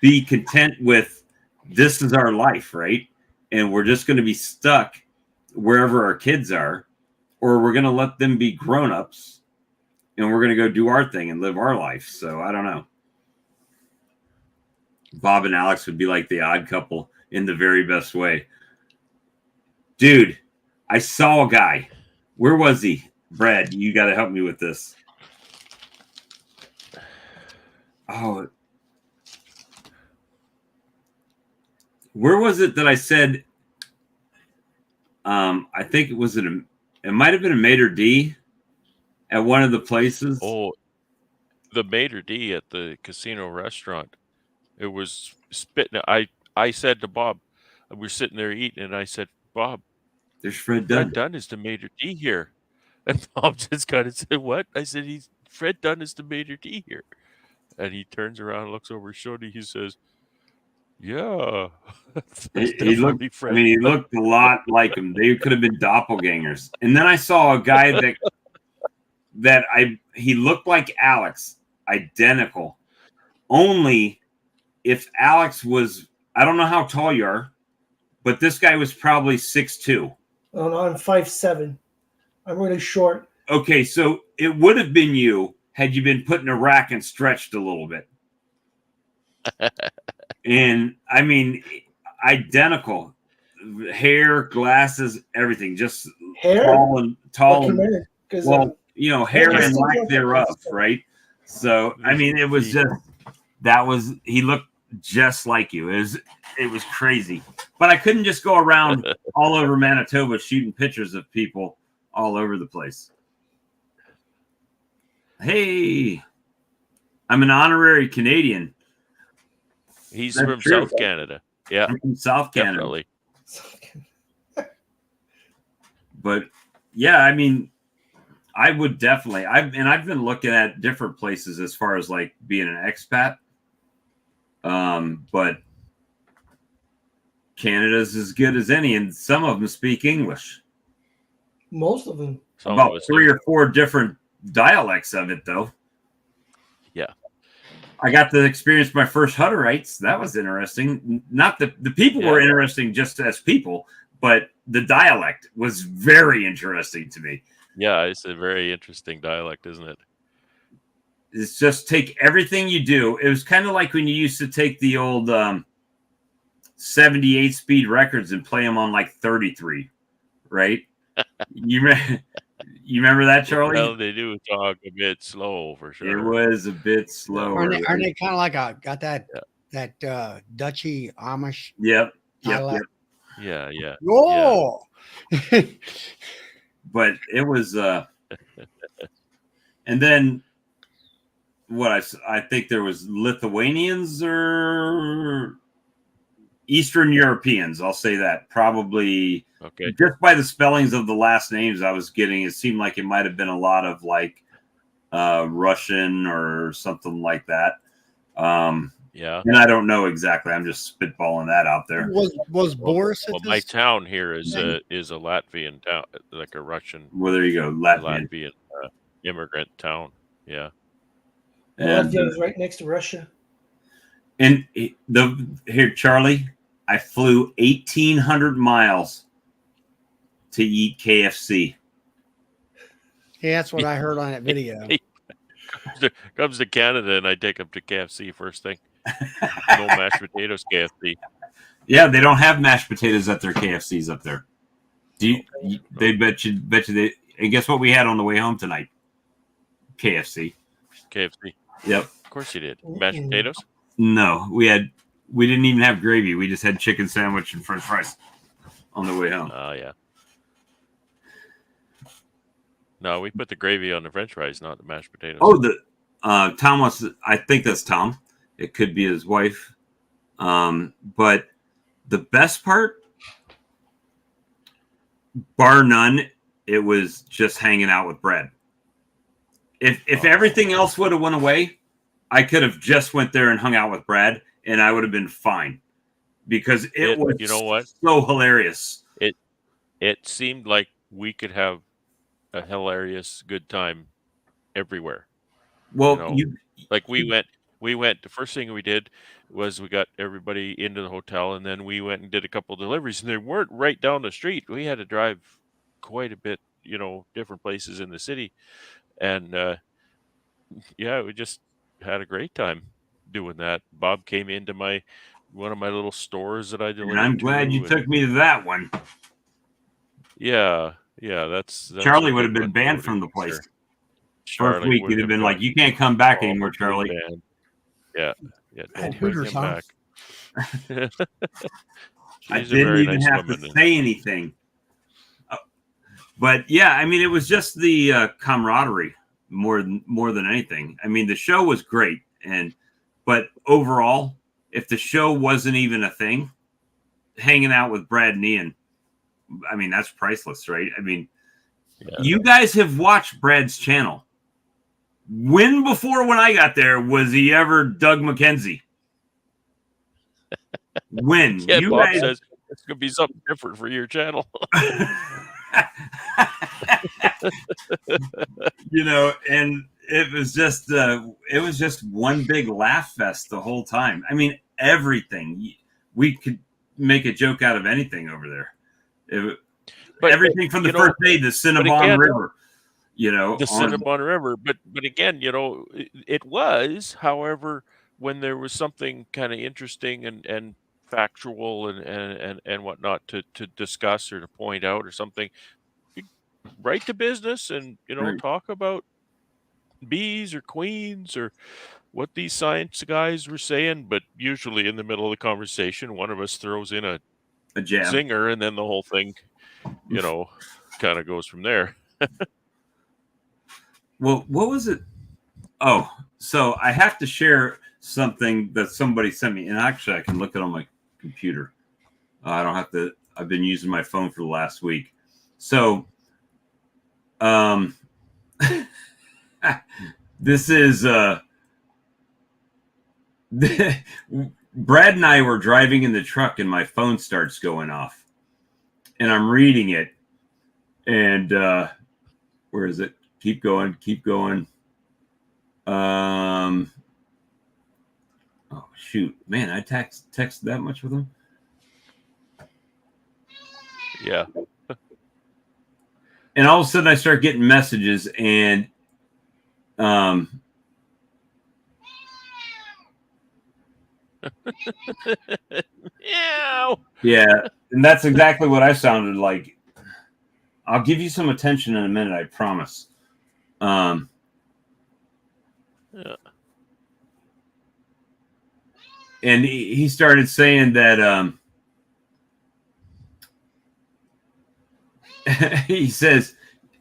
be content with this is our life, right? And we're just going to be stuck wherever our kids are, or we're going to let them be grown-ups and we're going to go do our thing and live our life. So I don't know. Bob and Alex would be like the odd couple in the very best way. Dude, I saw a guy. Where was he? Brad, you got to help me with this. Oh, where was it that I said? I think it was it might have been a Maitre D at one of the places. Oh, the Maitre D at the casino restaurant. It was spitting. I said to Bob, we were sitting there eating, and I said, Bob, there's Fred Dunn. Fred Dunn is the Maitre D here. And Bob just kind of said, what? I said, Fred Dunn is the Maitre D here. And he turns around and looks over his shoulder. He says, yeah. He looked a lot like him. They could have been doppelgangers. And then I saw a guy he looked like Alex, identical. Only if Alex was, I don't know how tall you are, but this guy was probably 6'2". Oh, no, I'm 5'7". I'm really short. Okay, so it would have been you had you been put in a rack and stretched a little bit. And I mean, identical. Hair, glasses, everything. Just Hair? tall and Because well, hair it's and still lack like thereof, a- right? So I mean, it was just he looked just like you. It was crazy. But I couldn't just go around all over Manitoba shooting pictures of people all over the place. Hey, I'm an honorary Canadian. He's That's from true. South Canada. Yeah, I'm from South Canada. definitely. But yeah, I mean, I would definitely. I've been looking at different places as far as like being an expat. But Canada's as good as any, and some of them speak English. Most of them. Some About of us 3 do. or 4 different dialects of it, though. Yeah. I got to experience my first Hutterites. That was interesting. Not the people were interesting just as people, but the dialect was very interesting to me. Yeah, it's a very interesting dialect, isn't it? It's just take everything you do. It was kind of like when you used to take the old 78 speed records and play them on like 33, right? You remember that, Charlie? Well, they do talk a bit slow for sure. It was a bit slower. Aren't they kind of like got that Dutchy Amish? Yep. dialect? Yeah. Oh, But it was and then what I think there was Lithuanians or Eastern Europeans, I'll say that. Probably Okay. just by the spellings of the last names I was getting, it seemed like it might have been a lot of like Russian or something like that. Yeah. And I don't know exactly. I'm just spitballing that out there. was Boris? Well, my town here is a Latvian town, like a Russian Well, there you go, Latvian immigrant town. Yeah. And, Latvia is right next to Russia. and here, Charlie, I flew 1,800 miles to eat KFC. Yeah, that's what I heard on that video. Comes to Canada and I take him to KFC first thing. No mashed potatoes, KFC. Yeah, they don't have mashed potatoes at their KFCs up there. They bet you they. And guess what we had on the way home tonight? KFC. KFC. Yep. Of course you did. Mashed potatoes? No, we didn't even have gravy. We just had chicken sandwich and French fries on the way home. Oh, yeah. No, we put the gravy on the French fries, not the mashed potatoes. Oh, Tom wants. I think that's Tom. It could be his wife. But the best part, bar none, it was just hanging out with Brad. If everything else would have went away, I could have just went there and hung out with Brad, and I would have been fine because it was. You know what? So hilarious. It seemed like we could have a hilarious good time everywhere. Well, like we went. The first thing we did was we got everybody into the hotel, and then we went and did a couple of deliveries, and they weren't right down the street. We had to drive quite a bit, different places in the city, and we just had a great time doing that. Bob came into one of my little stores that I delivered. And I'm glad you took me to that one. Yeah, that's Charlie would have been banned from the place. First week, he'd have been like, "You can't come back anymore, Charlie." Yeah. At Hooters, huh? I didn't even have to say anything. But yeah, I mean, it was just the camaraderie more than anything. I mean, the show was great, but overall, if the show wasn't even a thing, hanging out with Brad and Ian, I mean, that's priceless, right? I mean, you guys have watched Brad's channel. When I got there, was he ever Doug McKenzie? When? Yeah, Bob says it's going to be something different for your channel. And it was just one big laugh fest the whole time. I mean, everything. We could make a joke out of anything over there. Everything from the first day, the Cinnabon River. The Cinnabon River, but again, it was. However, when there was something kind of interesting and factual and whatnot to discuss or to point out or something, right to business and Right. talk about bees or queens or what these science guys were saying. But usually in the middle of the conversation, one of us throws in a A jab. zinger, and then the whole thing, kind of goes from there. Well, what was it? Oh, so I have to share something that somebody sent me, and actually I can look it on my computer. I don't have to. I've been using my phone for the last week. So, this is Brad and I were driving in the truck, and my phone starts going off, and I'm reading it, and where is it? Keep going, keep going. Oh shoot, man! I text that much with him. Yeah. And all of a sudden I start getting messages, and yeah, and that's exactly what I sounded like. I'll give you some attention in a minute, I promise. Yeah. And he started saying that he says,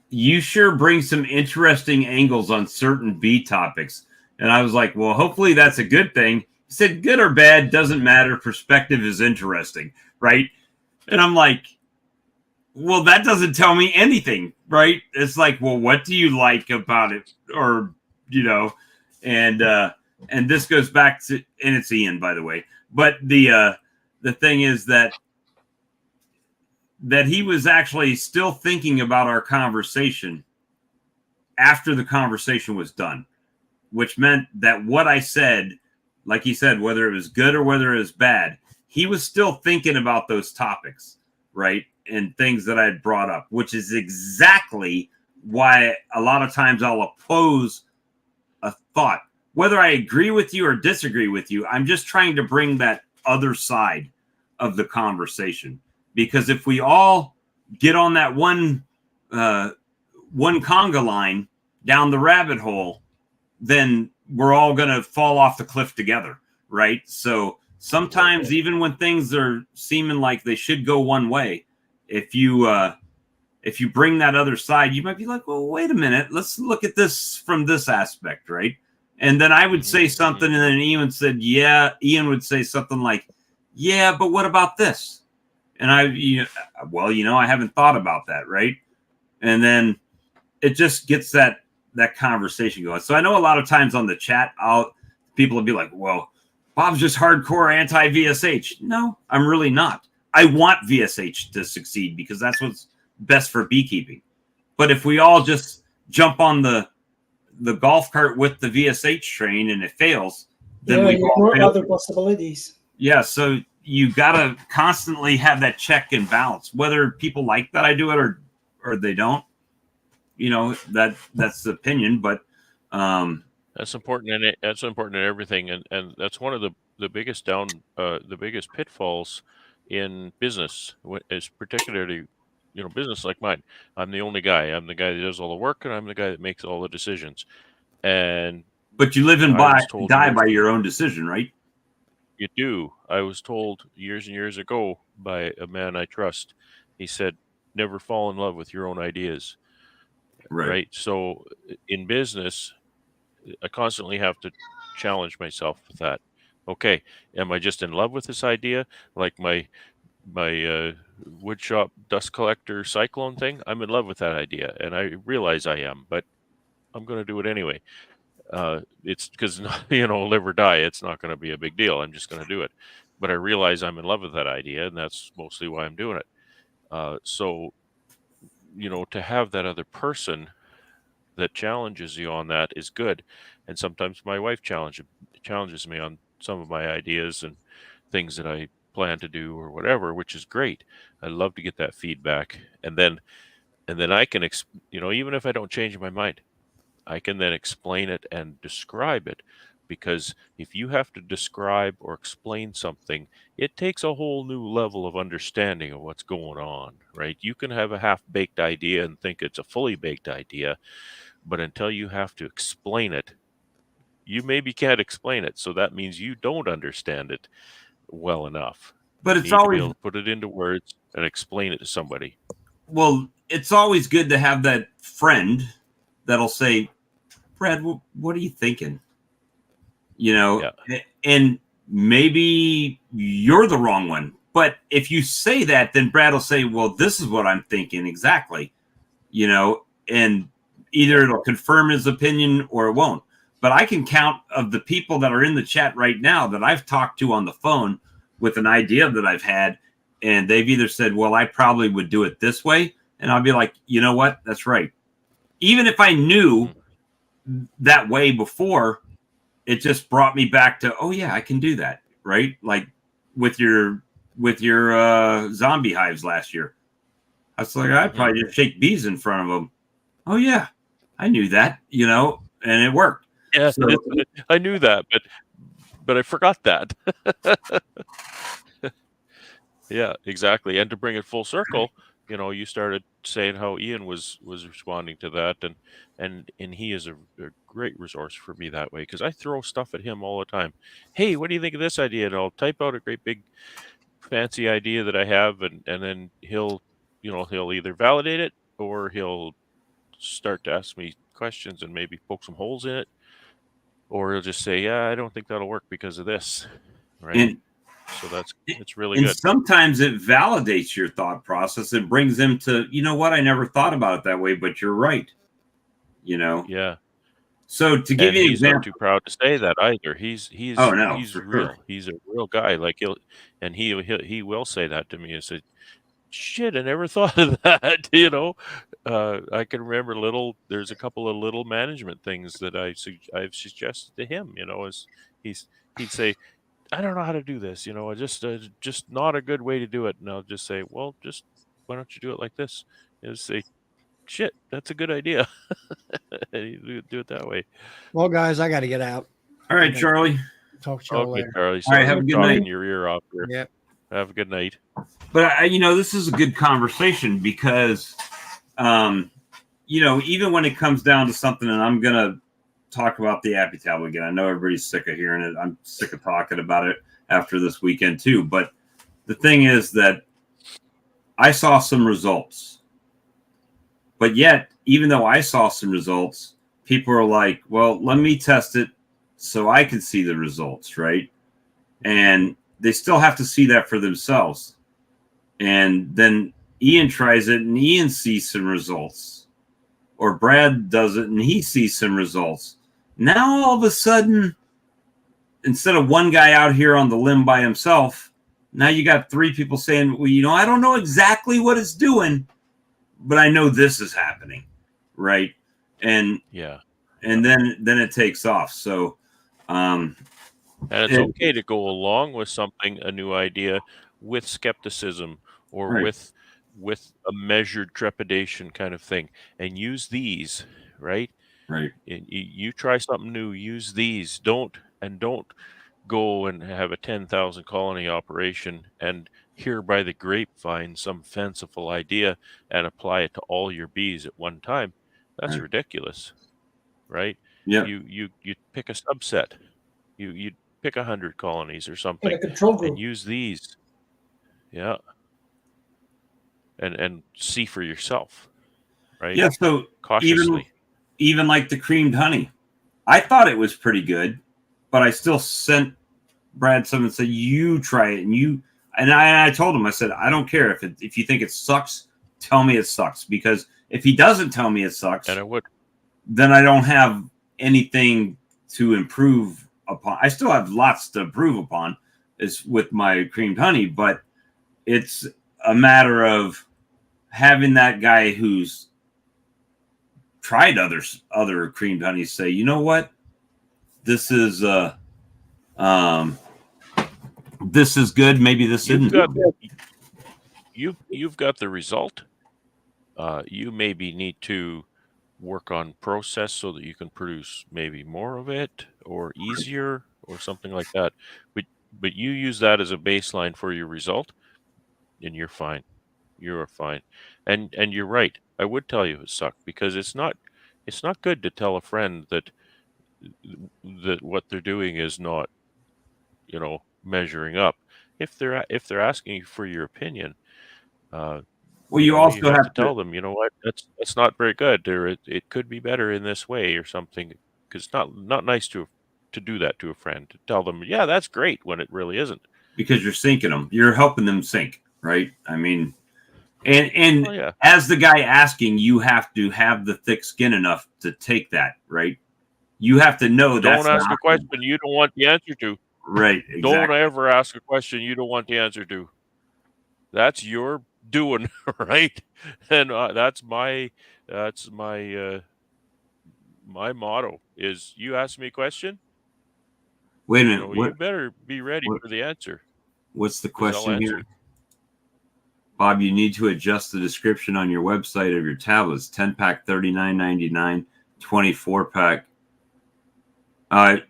you sure bring some interesting angles on certain bee topics. And I was like, well, hopefully that's a good thing. He said, good or bad, doesn't matter. Perspective is interesting, right? And I'm like, well, that doesn't tell me anything, right? It's like, well, what do you like about it? Or, and this goes back to, and it's Ian, by the way. But the thing is that he was actually still thinking about our conversation after the conversation was done, which meant that what I said, like he said, whether it was good or whether it was bad, he was still thinking about those topics, right? And things that I had brought up, which is exactly why a lot of times I'll oppose a thought. Whether I agree with you or disagree with you, I'm just trying to bring that other side of the conversation. Because if we all get on that one conga line down the rabbit hole, then we're all going to fall off the cliff together, right? So sometimes even when things are seeming like they should go one way, if you bring that other side, you might be like, well, wait a minute, let's look at this from this aspect, right? And then I would say something, and then Ian would say something like, yeah, but what about this? And I haven't thought about that, right? And then it just gets that conversation going. So I know a lot of times on the chat, people will be like, well, Bob's just hardcore anti-VSH. No, I'm really not. I want VSH to succeed because that's what's best for beekeeping. But if we all just jump on the golf cart with the VSH train and it fails, then we ignore other possibilities. Yeah, so you got to constantly have that check and balance, whether people like that I do it or they don't. That's the opinion, but that's important, and that's important in everything, and that's one of the biggest the biggest pitfalls in business, is particularly business like mine. I'm the only guy. I'm the guy that does all the work, and I'm the guy that makes all the decisions. But you live and die by your own decision, right? You do. I was told years and years ago by a man I trust. He said, "Never fall in love with your own ideas." Right. So in business, I constantly have to challenge myself with that. Okay, am I just in love with this idea? Like my woodshop dust collector cyclone thing? I'm in love with that idea, and I realize I am, but I'm going to do it anyway. It's because, live or die. It's not going to be a big deal. I'm just going to do it. But I realize I'm in love with that idea, and that's mostly why I'm doing it. So, to have that other person that challenges you on that is good. And sometimes my wife challenges me on some of my ideas and things that I plan to do or whatever, which is great. I love to get that feedback. And then I can, even if I don't change my mind, I can then explain it and describe it because if you have to describe or explain something, it takes a whole new level of understanding of what's going on, right? You can have a half-baked idea and think it's a fully baked idea, but until you have to explain it, you maybe can't explain it. So that means you don't understand it well enough. But You it's need to be always able to put it into words and explain it to somebody. well, it's always good to have that friend that'll say, "Brad, what are you thinking?" You know, and maybe you're the wrong one. But if you say that, then Brad will say, "Well, this is what I'm thinking exactly." You know, and either it'll confirm his opinion or it won't. But I can count of the people that are in the chat right now that I've talked to on the phone with an idea that I've had, and they've either said, "Well, I probably would do it this way," and I'll be like, "You know what? That's right." Even if I knew that way before, it just brought me back to, oh yeah, I can do that, right? Like with your zombie hives last year. I was like, I'd probably just shake bees in front of them. Oh yeah, I knew that, you know, and it worked. Yeah, So, I knew that, but I forgot that. Yeah, exactly. And to bring it full circle, you know, you started saying how Ian was responding to that, and he is a great resource for me that way, because I throw stuff at him all the time. Hey, what do you think of this idea? And I'll type out a great big fancy idea that I have, and then he'll either validate it or he'll start to ask me questions and maybe poke some holes in it, or he'll just say, yeah, I don't think that'll work because of this, right? So it's really and good. sometimes it validates your thought process. It brings them to, you know what, I never thought about it that way, but you're right. You know? Yeah. So to give you an He's not example, too proud to say that either. He's oh no, he's for real. sure. He's a real guy. Like he will say that to me. He said, "Shit, I never thought of that." You know, I can remember there's a couple of little management things that I've suggested to him. You know, as he'd say, "I don't know how to do this. You know, I just not a good way to do it." And I'll just say, "Well, just why don't you do it like this?" And say, "Shit, that's a good idea." And you do it that way. Well, guys, I got to get out. All right, Charlie. Talk to y'all Okay, later. Charlie. All right, Sorry have a for good talking night. your ear off here. Yeah. Have a good night. But you know, this is a good conversation because, you know, even when it comes down to something, and I'm gonna talk about the Appy Tablet again. I know everybody's sick of hearing it. I'm sick of talking about it after this weekend too. But the thing is that I saw some results, but yet, even though I saw some results, people are like, "Well, let me test it so I can see the results," right? And they still have to see that for themselves. And then Ian tries it and Ian sees some results, or Brad does it and he sees some results. Now all of a sudden, instead of one guy out here on the limb by himself, now you got three people saying, well, you know, I don't know exactly what it's doing, but I know this is happening, right? And then it takes off. So and it's okay to go along with something, a new idea, with skepticism or with a measured trepidation kind of thing, and use these, right? Right. You try something new, use these. Don't go and have a 10,000 colony operation and hear by the grapevine some fanciful idea and apply it to all your bees at one time. That's ridiculous, right? Yeah. You pick a subset. You pick 100 colonies or something In a control group. and use these. Yeah. And see for yourself, right? Yeah. So cautiously. Even like the creamed honey, I thought it was pretty good, but I still sent Brad some and said, "You try it," and I told him, I said, "I don't care if you think it sucks, tell me it sucks, because if he doesn't tell me it sucks, and I would, then I don't have anything to improve upon. I still have lots to improve upon, is with my creamed honey, but it's a matter of having that guy who's tried other creamed honeys say, you know what, this is this is good. Maybe this isn't. You've got the result. You maybe need to work on process so that you can produce maybe more of it, or easier or something like that. But you use that as a baseline for your result, and you're fine. You're fine. And you're right. I would tell you it sucked, because it's not good to tell a friend that what they're doing is not, measuring up. If they're asking you for your opinion, uh, Well, you you also have to have to, tell them, what, that's not very good, or it could be better in this way or something. Because it's not nice to do that to a friend, to tell them, yeah, that's great, when it really isn't. because you're sinking them. You're helping them sink, right? I mean, Oh and yeah. as the guy asking, you have to have the thick skin enough to take that, right? You have to know Don't that's an ask a option. question you don't want the answer to. Right, Don't exactly. ever ask a question you don't want the answer to. That's your doing, right? And my motto is, you ask me a question, Wait a minute. you better be ready What for the answer, what's the because I'll question answer here? it. Bob, you need to adjust the description on your website of your tablets. 10-pack $39.99, 24-pack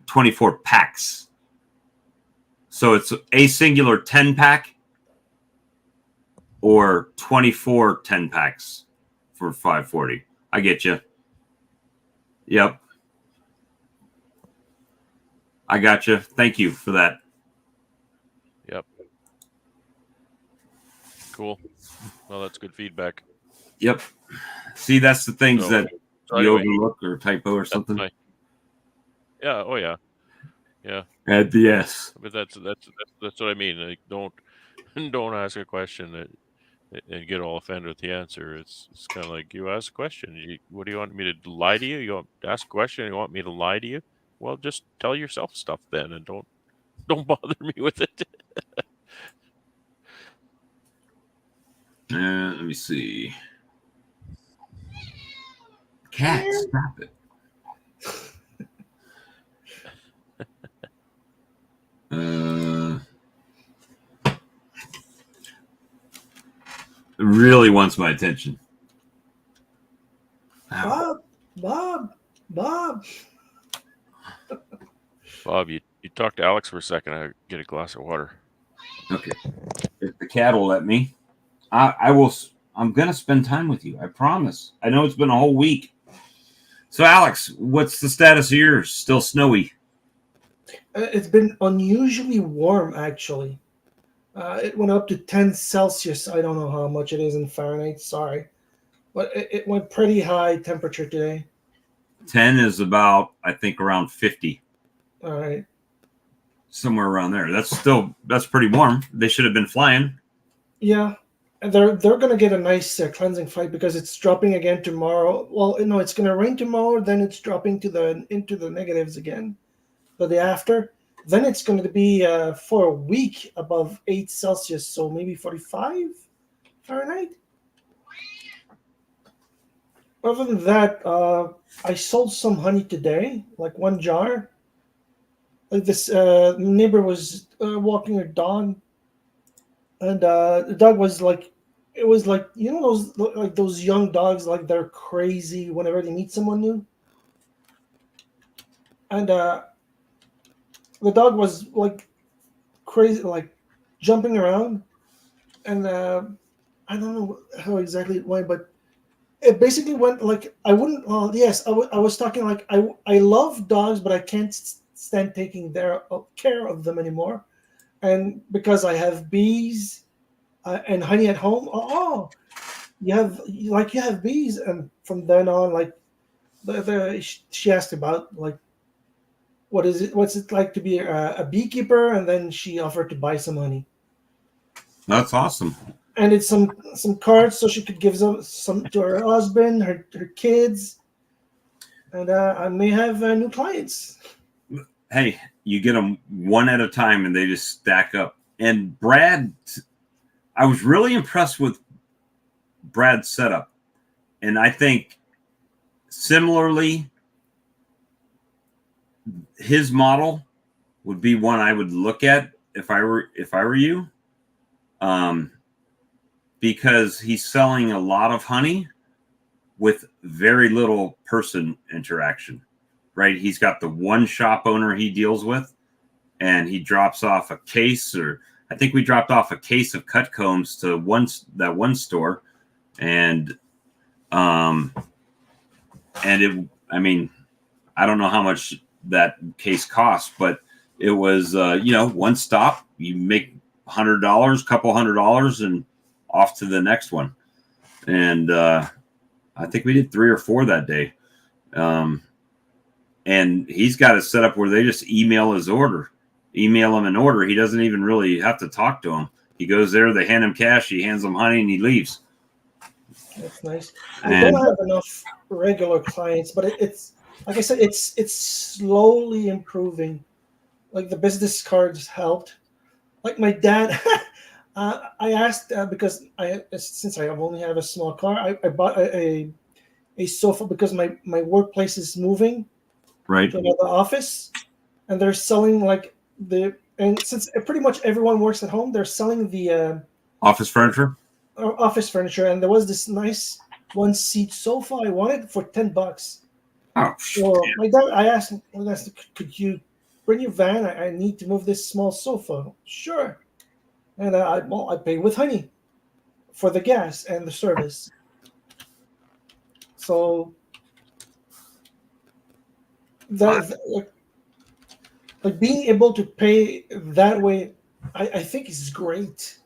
24 packs. So it's a singular 10-pack or 24 10-packs for $540. I get you. Yep. I got you. Thank you for that. Yep. Cool. Well, that's good feedback. Yep. See, that's the things So, that you anyway, overlook or typo or that's something. my. Yeah. Oh yeah. Yeah. Add the S. But that's what I mean. Like, don't ask a question and get all offended with the answer. It's kind of like, you ask a question. What do you want me to lie to you? You want to ask a question? You want me to lie to you? Well, just tell yourself stuff then, and don't bother me with it. Let me see. Cat, stop it. Really wants my attention. Ow. Bob. Bob, you talk to Alex for a second. I get a glass of water. Okay. If the cat will let me, I will. I'm gonna spend time with you. I promise. I know it's been a whole week. So, Alex, what's the status of yours? Still snowy? It's been unusually warm, actually. It went up to 10 Celsius. I don't know how much it is in Fahrenheit. Sorry. But it went pretty high temperature today. 10 is about, I think, around 50. All right. Somewhere around there. That's pretty warm. They should have been flying. Yeah. And they're going to get a nice cleansing flight because it's dropping again tomorrow. Well, no, it's going to rain tomorrow. Then it's dropping into the negatives again the day after. Then it's going to be for a week above 8 Celsius. So maybe 45 Fahrenheit. Other than that, I sold some honey today, like one jar. Like this neighbor was walking her dog, and the dog was like, it was like, those young dogs, like they're crazy whenever they meet someone new, and the dog was like crazy, like jumping around, and I don't know how exactly it went, but it basically went like I wouldn't. Well, yes, I was talking like I love dogs, but I can't stand taking their care of them anymore, and because I have bees and honey at home. Oh, you have bees, and from then on, like she asked about like what's it like to be a beekeeper, and then she offered to buy some honey. That's awesome. And it's some cards so she could give some to her husband, her kids, and I may have new clients. Hey, you get them one at a time and they just stack up. And Brad, I was really impressed with Brad's setup. And I think similarly, his model would be one I would look at if I were you. Because he's selling a lot of honey with very little person interaction, right? He's got the one shop owner he deals with, and he drops off a case, or I think we dropped off a case of cut combs to that one store, and it, I mean, I don't know how much that case cost, but it was, one stop, you make $100, couple $100, and off to the next one. And I think we did 3 or 4 that day. And he's got it set up where they just email him an order. He doesn't even really have to talk to him. He goes there, they hand him cash, he hands them honey, and he leaves. That's nice. I don't have enough regular clients, but it's like I said, it's slowly improving. Like the business cards helped. Like my dad, I asked because since I only have a small car, I bought a sofa because my workplace is moving Right. to another office, and they're selling and since pretty much everyone works at home, they're selling the Office furniture. Office furniture, and there was this nice one seat sofa I wanted for $10. Oh, So my dad, I asked him, could you bring your van? I need to move this small sofa. Sure. And I pay with honey for the gas and the service. So like being able to pay that way, I think is great.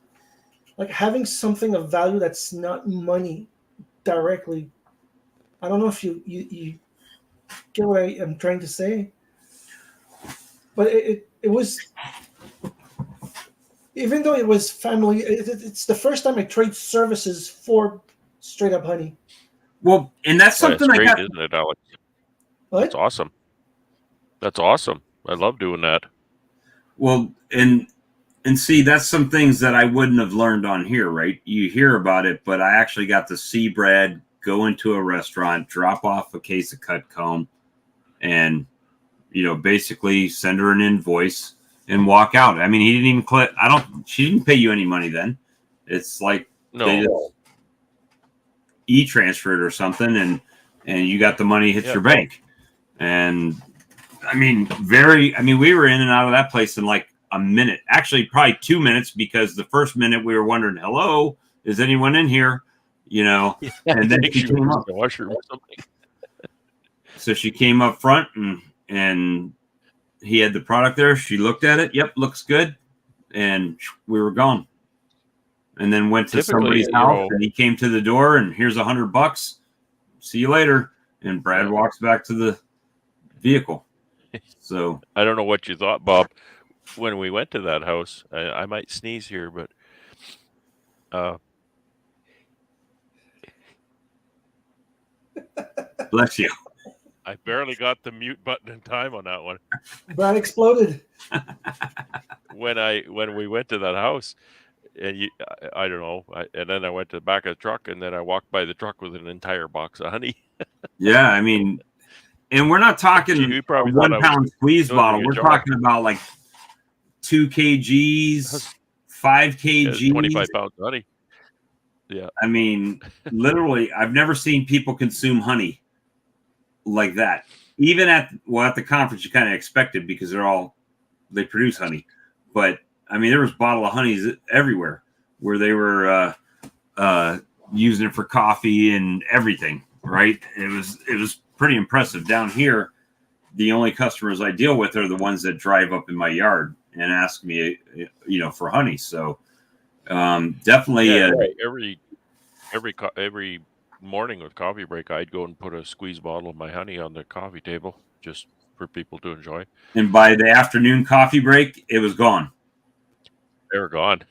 Like having something of value that's not money directly. I don't know if you get what I am trying to say, but it was, even though it was family, it's the first time I trade services for straight up honey. Well, and that's something That's I great, got. isn't it, Alex? What? That's awesome. That's awesome. I love doing that. Well, and see, that's some things that I wouldn't have learned on here, right? You hear about it, but I actually got to see Brad go into a restaurant, drop off a case of cut comb, and basically send her an invoice and walk out. I mean, he didn't even click. She didn't pay you any money then. It's like they just No. e-transferred or something, and you got the money hits your bank. And I mean, we were in and out of that place in like a minute, actually probably 2 minutes, because the first minute we were wondering, hello, is anyone in here? And then she came up. The washroom or something. So she came up front, and he had the product there. She looked at it. Yep, looks good. And we were gone. And then went to somebody's house, and he came to the door, and here's $100. See you later. And Brad walks back to the vehicle. So I don't know what you thought, Bob, when we went to that house. I might sneeze here, but bless you. I barely got the mute button in time on that one. Brad exploded. When we went to that house, and I don't know, and then I went to the back of the truck, and then I walked by the truck with an entire box of honey. Yeah, I mean, and we're not talking You probably a 1 pound squeeze bottle. We're talking about like 2 kgs, 5 kgs, 25 pounds of honey. Yeah. I mean, literally, I've never seen people consume honey like that. Even at the conference, you kind of expected, because they produce honey. But I mean, there was bottle of honeys everywhere where they were using it for coffee and everything. Right? It was pretty impressive. Down here, the only customers I deal with are the ones that drive up in my yard and ask me, for honey. So definitely every morning with coffee break, I'd go and put a squeeze bottle of my honey on the coffee table just for people to enjoy. And by the afternoon coffee break, it was gone. They were gone.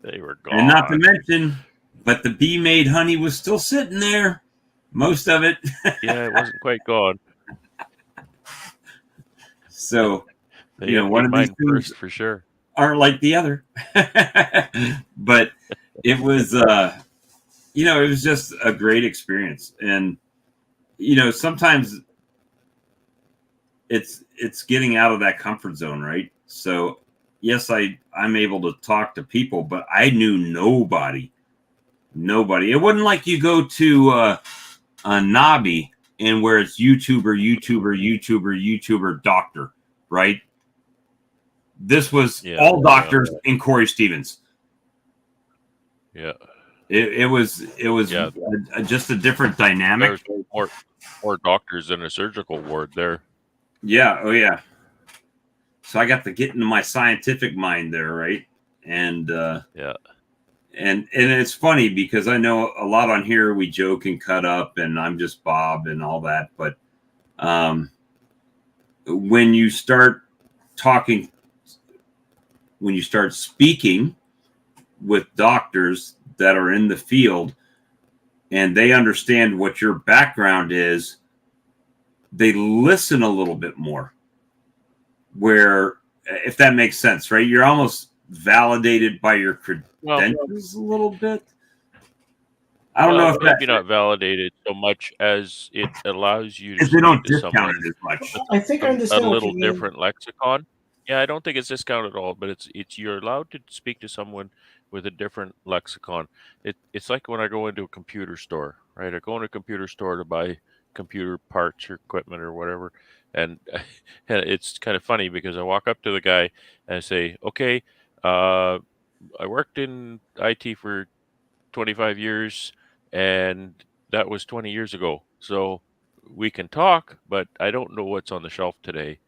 They were gone. And not to mention, but the bee-made honey was still sitting there, most of it. Yeah, it wasn't quite gone. So, one of these things for sure aren't like the other. But it was, it was just a great experience. And, sometimes it's getting out of that comfort zone, right? So, yes, I'm able to talk to people, but I knew nobody. It wasn't like you go to a Nobby and where it's YouTuber, doctor, right? This was all doctors and Corey Stevens. Yeah. It was just a different dynamic. There's more doctors in a surgical ward there. Yeah. Oh yeah. So I got to get into my scientific mind there, right? And yeah. And it's funny because I know a lot on here we joke and cut up and I'm just Bob and all that. But when you start talking, when you start speaking with doctors that are in the field and they understand what your background is, they listen a little bit more. Where, if that makes sense, right? You're almost validated by your credentials a little bit. I don't know if maybe not validated so much as it allows you to they don't speak to discount someone it as much. I think I understand a what little you mean. different lexicon. Yeah, I don't think it's discounted at all, but it's you're allowed to speak to someone with a different lexicon. It's like when I go into a computer store, right? I go into a computer store to buy computer parts or equipment or whatever, and it's kind of funny because I walk up to the guy and I say, "Okay, I worked in IT for 25 years, and that was 20 years ago. So we can talk, but I don't know what's on the shelf today.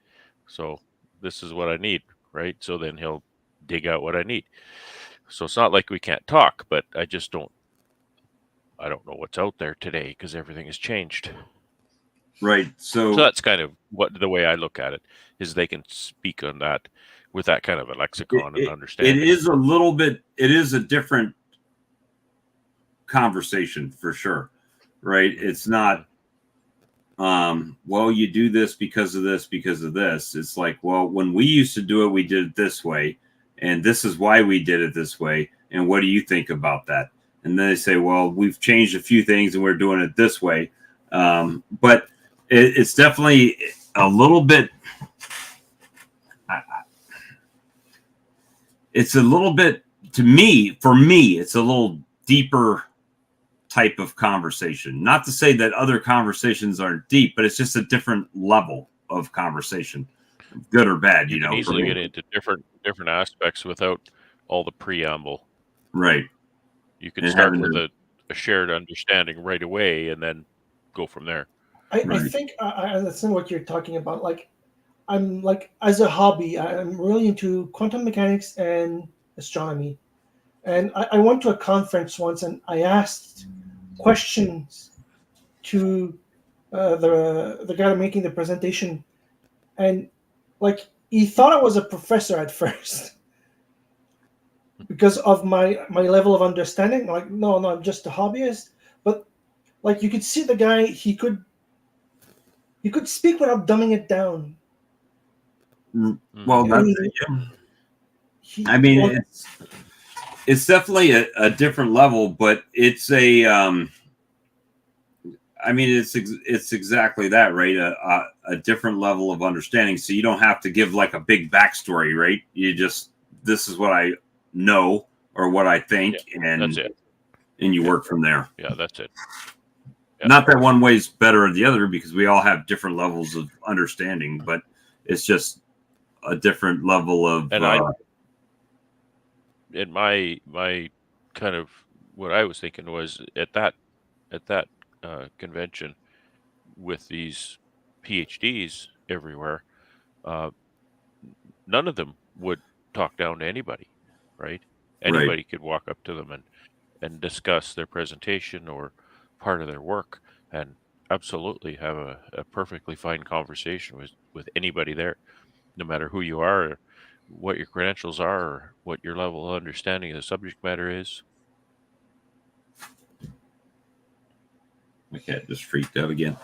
So this is what I need, right?" So then he'll dig out what I need. So it's not like we can't talk, but I don't know what's out there today because everything has changed. Right. So that's kind of the way I look at it, is they can speak on that with that kind of a lexicon and understanding. It is a different conversation for sure, right? It's not well, you do this because of this. It's like, well, when we used to do it, we did it this way, and this is why we did it this way, and what do you think about that? And then they say, well, we've changed a few things and we're doing it this way. But it's definitely a little bit, it's a little bit, for me, it's a little deeper type of conversation. Not to say that other conversations aren't deep, but it's just a different level of conversation, good or bad. You can easily get into different aspects without all the preamble. Right. You can start with a shared understanding right away and then go from there. I think I understand what you're talking about. Like, I'm like, as a hobby, I'm really into quantum mechanics and astronomy. And I went to a conference once and I asked questions to the guy making the presentation. And like, he thought I was a professor at first because of my level of understanding. Like, no, I'm just a hobbyist. But like, you could see the guy, he could speak without dumbing it down. Well, that's it. Yeah. I mean, it's definitely a different level, but it's a I mean, it's exactly that, right? A different level of understanding. So you don't have to give like a big backstory, right? You just, this is what I know or what I think, and that's it. And you work from there. Yeah, that's it. Yeah. Not that one way's better than the other, because we all have different levels of understanding, but it's just a different level of. And in my kind of what I was thinking was at that convention with these PhDs everywhere, none of them would talk down to anybody, right? Anybody could walk up to them and discuss their presentation or part of their work and absolutely have a perfectly fine conversation with anybody there, no matter who you are, or what your credentials are, or what your level of understanding of the subject matter is. My cat just freaked out again.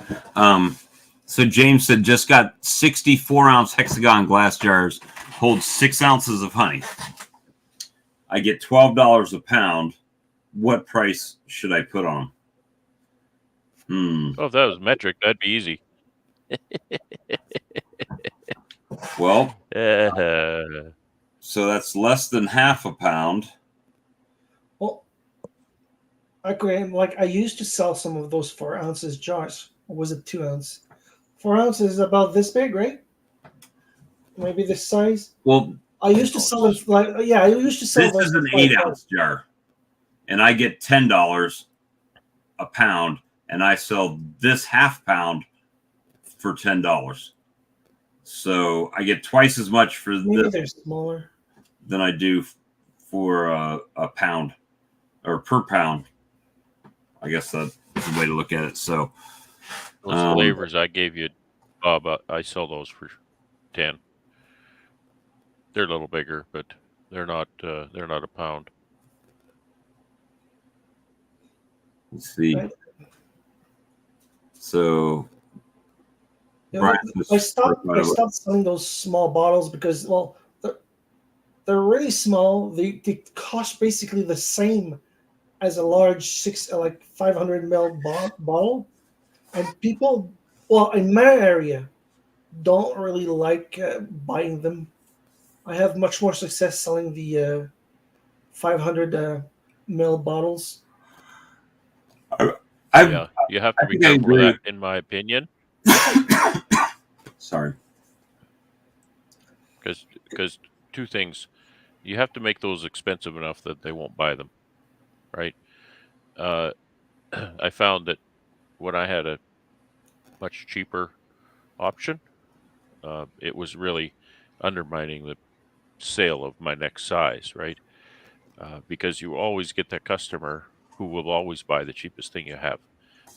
So James said, just got 64-ounce hexagon glass jars, holds 6 ounces of honey. I get $12 a pound. What price should I put on them? Oh, if that was metric, that'd be easy. Well, so that's less than half a pound. Well, okay, like I used to sell some of those 4 ounces jars. Or was it 2 ounce? 4 ounces is about this big, right? Maybe this size. Well, I used to sell them like I used to sell this those is for an 5 8-ounce jar, and I get $10 a pound, and I sell this half pound for $10. So I get twice as much for Maybe this they're smaller. than I do for a pound or per pound. I guess that's the way to look at it. So Those flavors I gave you, Bob, I sell those for 10. They're a little bigger, but they're not a pound. let's see. Right. So Yeah, Brian I was stopped selling those small bottles because, well, they're really small. They cost basically the same as a large 500 ml bottle, and people, well, in my area, don't really like buying them. I have much more success selling the 500 ml bottles. Yeah, you have to be think I careful of agree. that, in my opinion, Sorry. because two things: you have to make those expensive enough that they won't buy them, right? Uh, I found that when I had a much cheaper option, it was really undermining the sale of my next size, right? Because you always get that customer who will always buy the cheapest thing you have,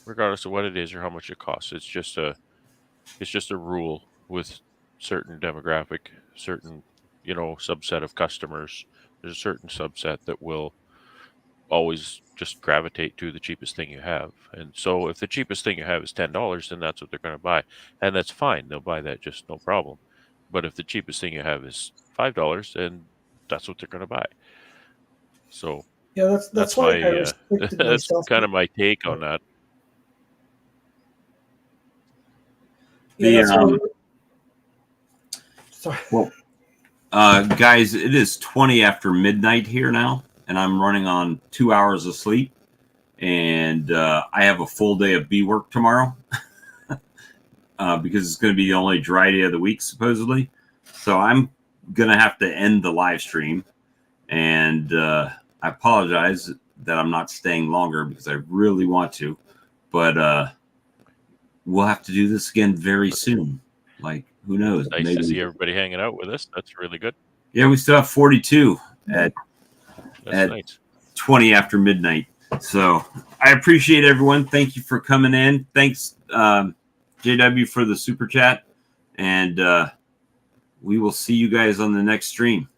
regardless of what it is or how much it costs. It's just a rule with certain demographic, certain subset of customers. There's a certain subset that will always just gravitate to the cheapest thing you have. And so if the cheapest thing you have is $10, then that's what they're going to buy. And that's fine. They'll buy that just no problem. But if the cheapest thing you have is $5, then that's what they're going to buy. So Yeah, that's that's why I my restricted that's myself. kind of my take on that. Yeah, that's why. The Sorry. well, guys, it is 20 after midnight here now, and I'm running on 2 hours of sleep, and I have a full day of bee work tomorrow because it's going to be the only dry day of the week supposedly. So I'm going to have to end the live stream, and I apologize that I'm not staying longer because I really want to, but we'll have to do this again very soon. Like, who knows? Nice to see everybody hanging out with us. That's really good. Yeah, we still have 42 That's at nice. 20 after midnight. So I appreciate everyone. Thank you for coming in. Thanks, JW, for the super chat. And we will see you guys on the next stream.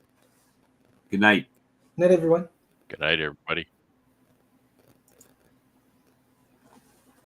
Good night. Night, everyone. Good night, everybody.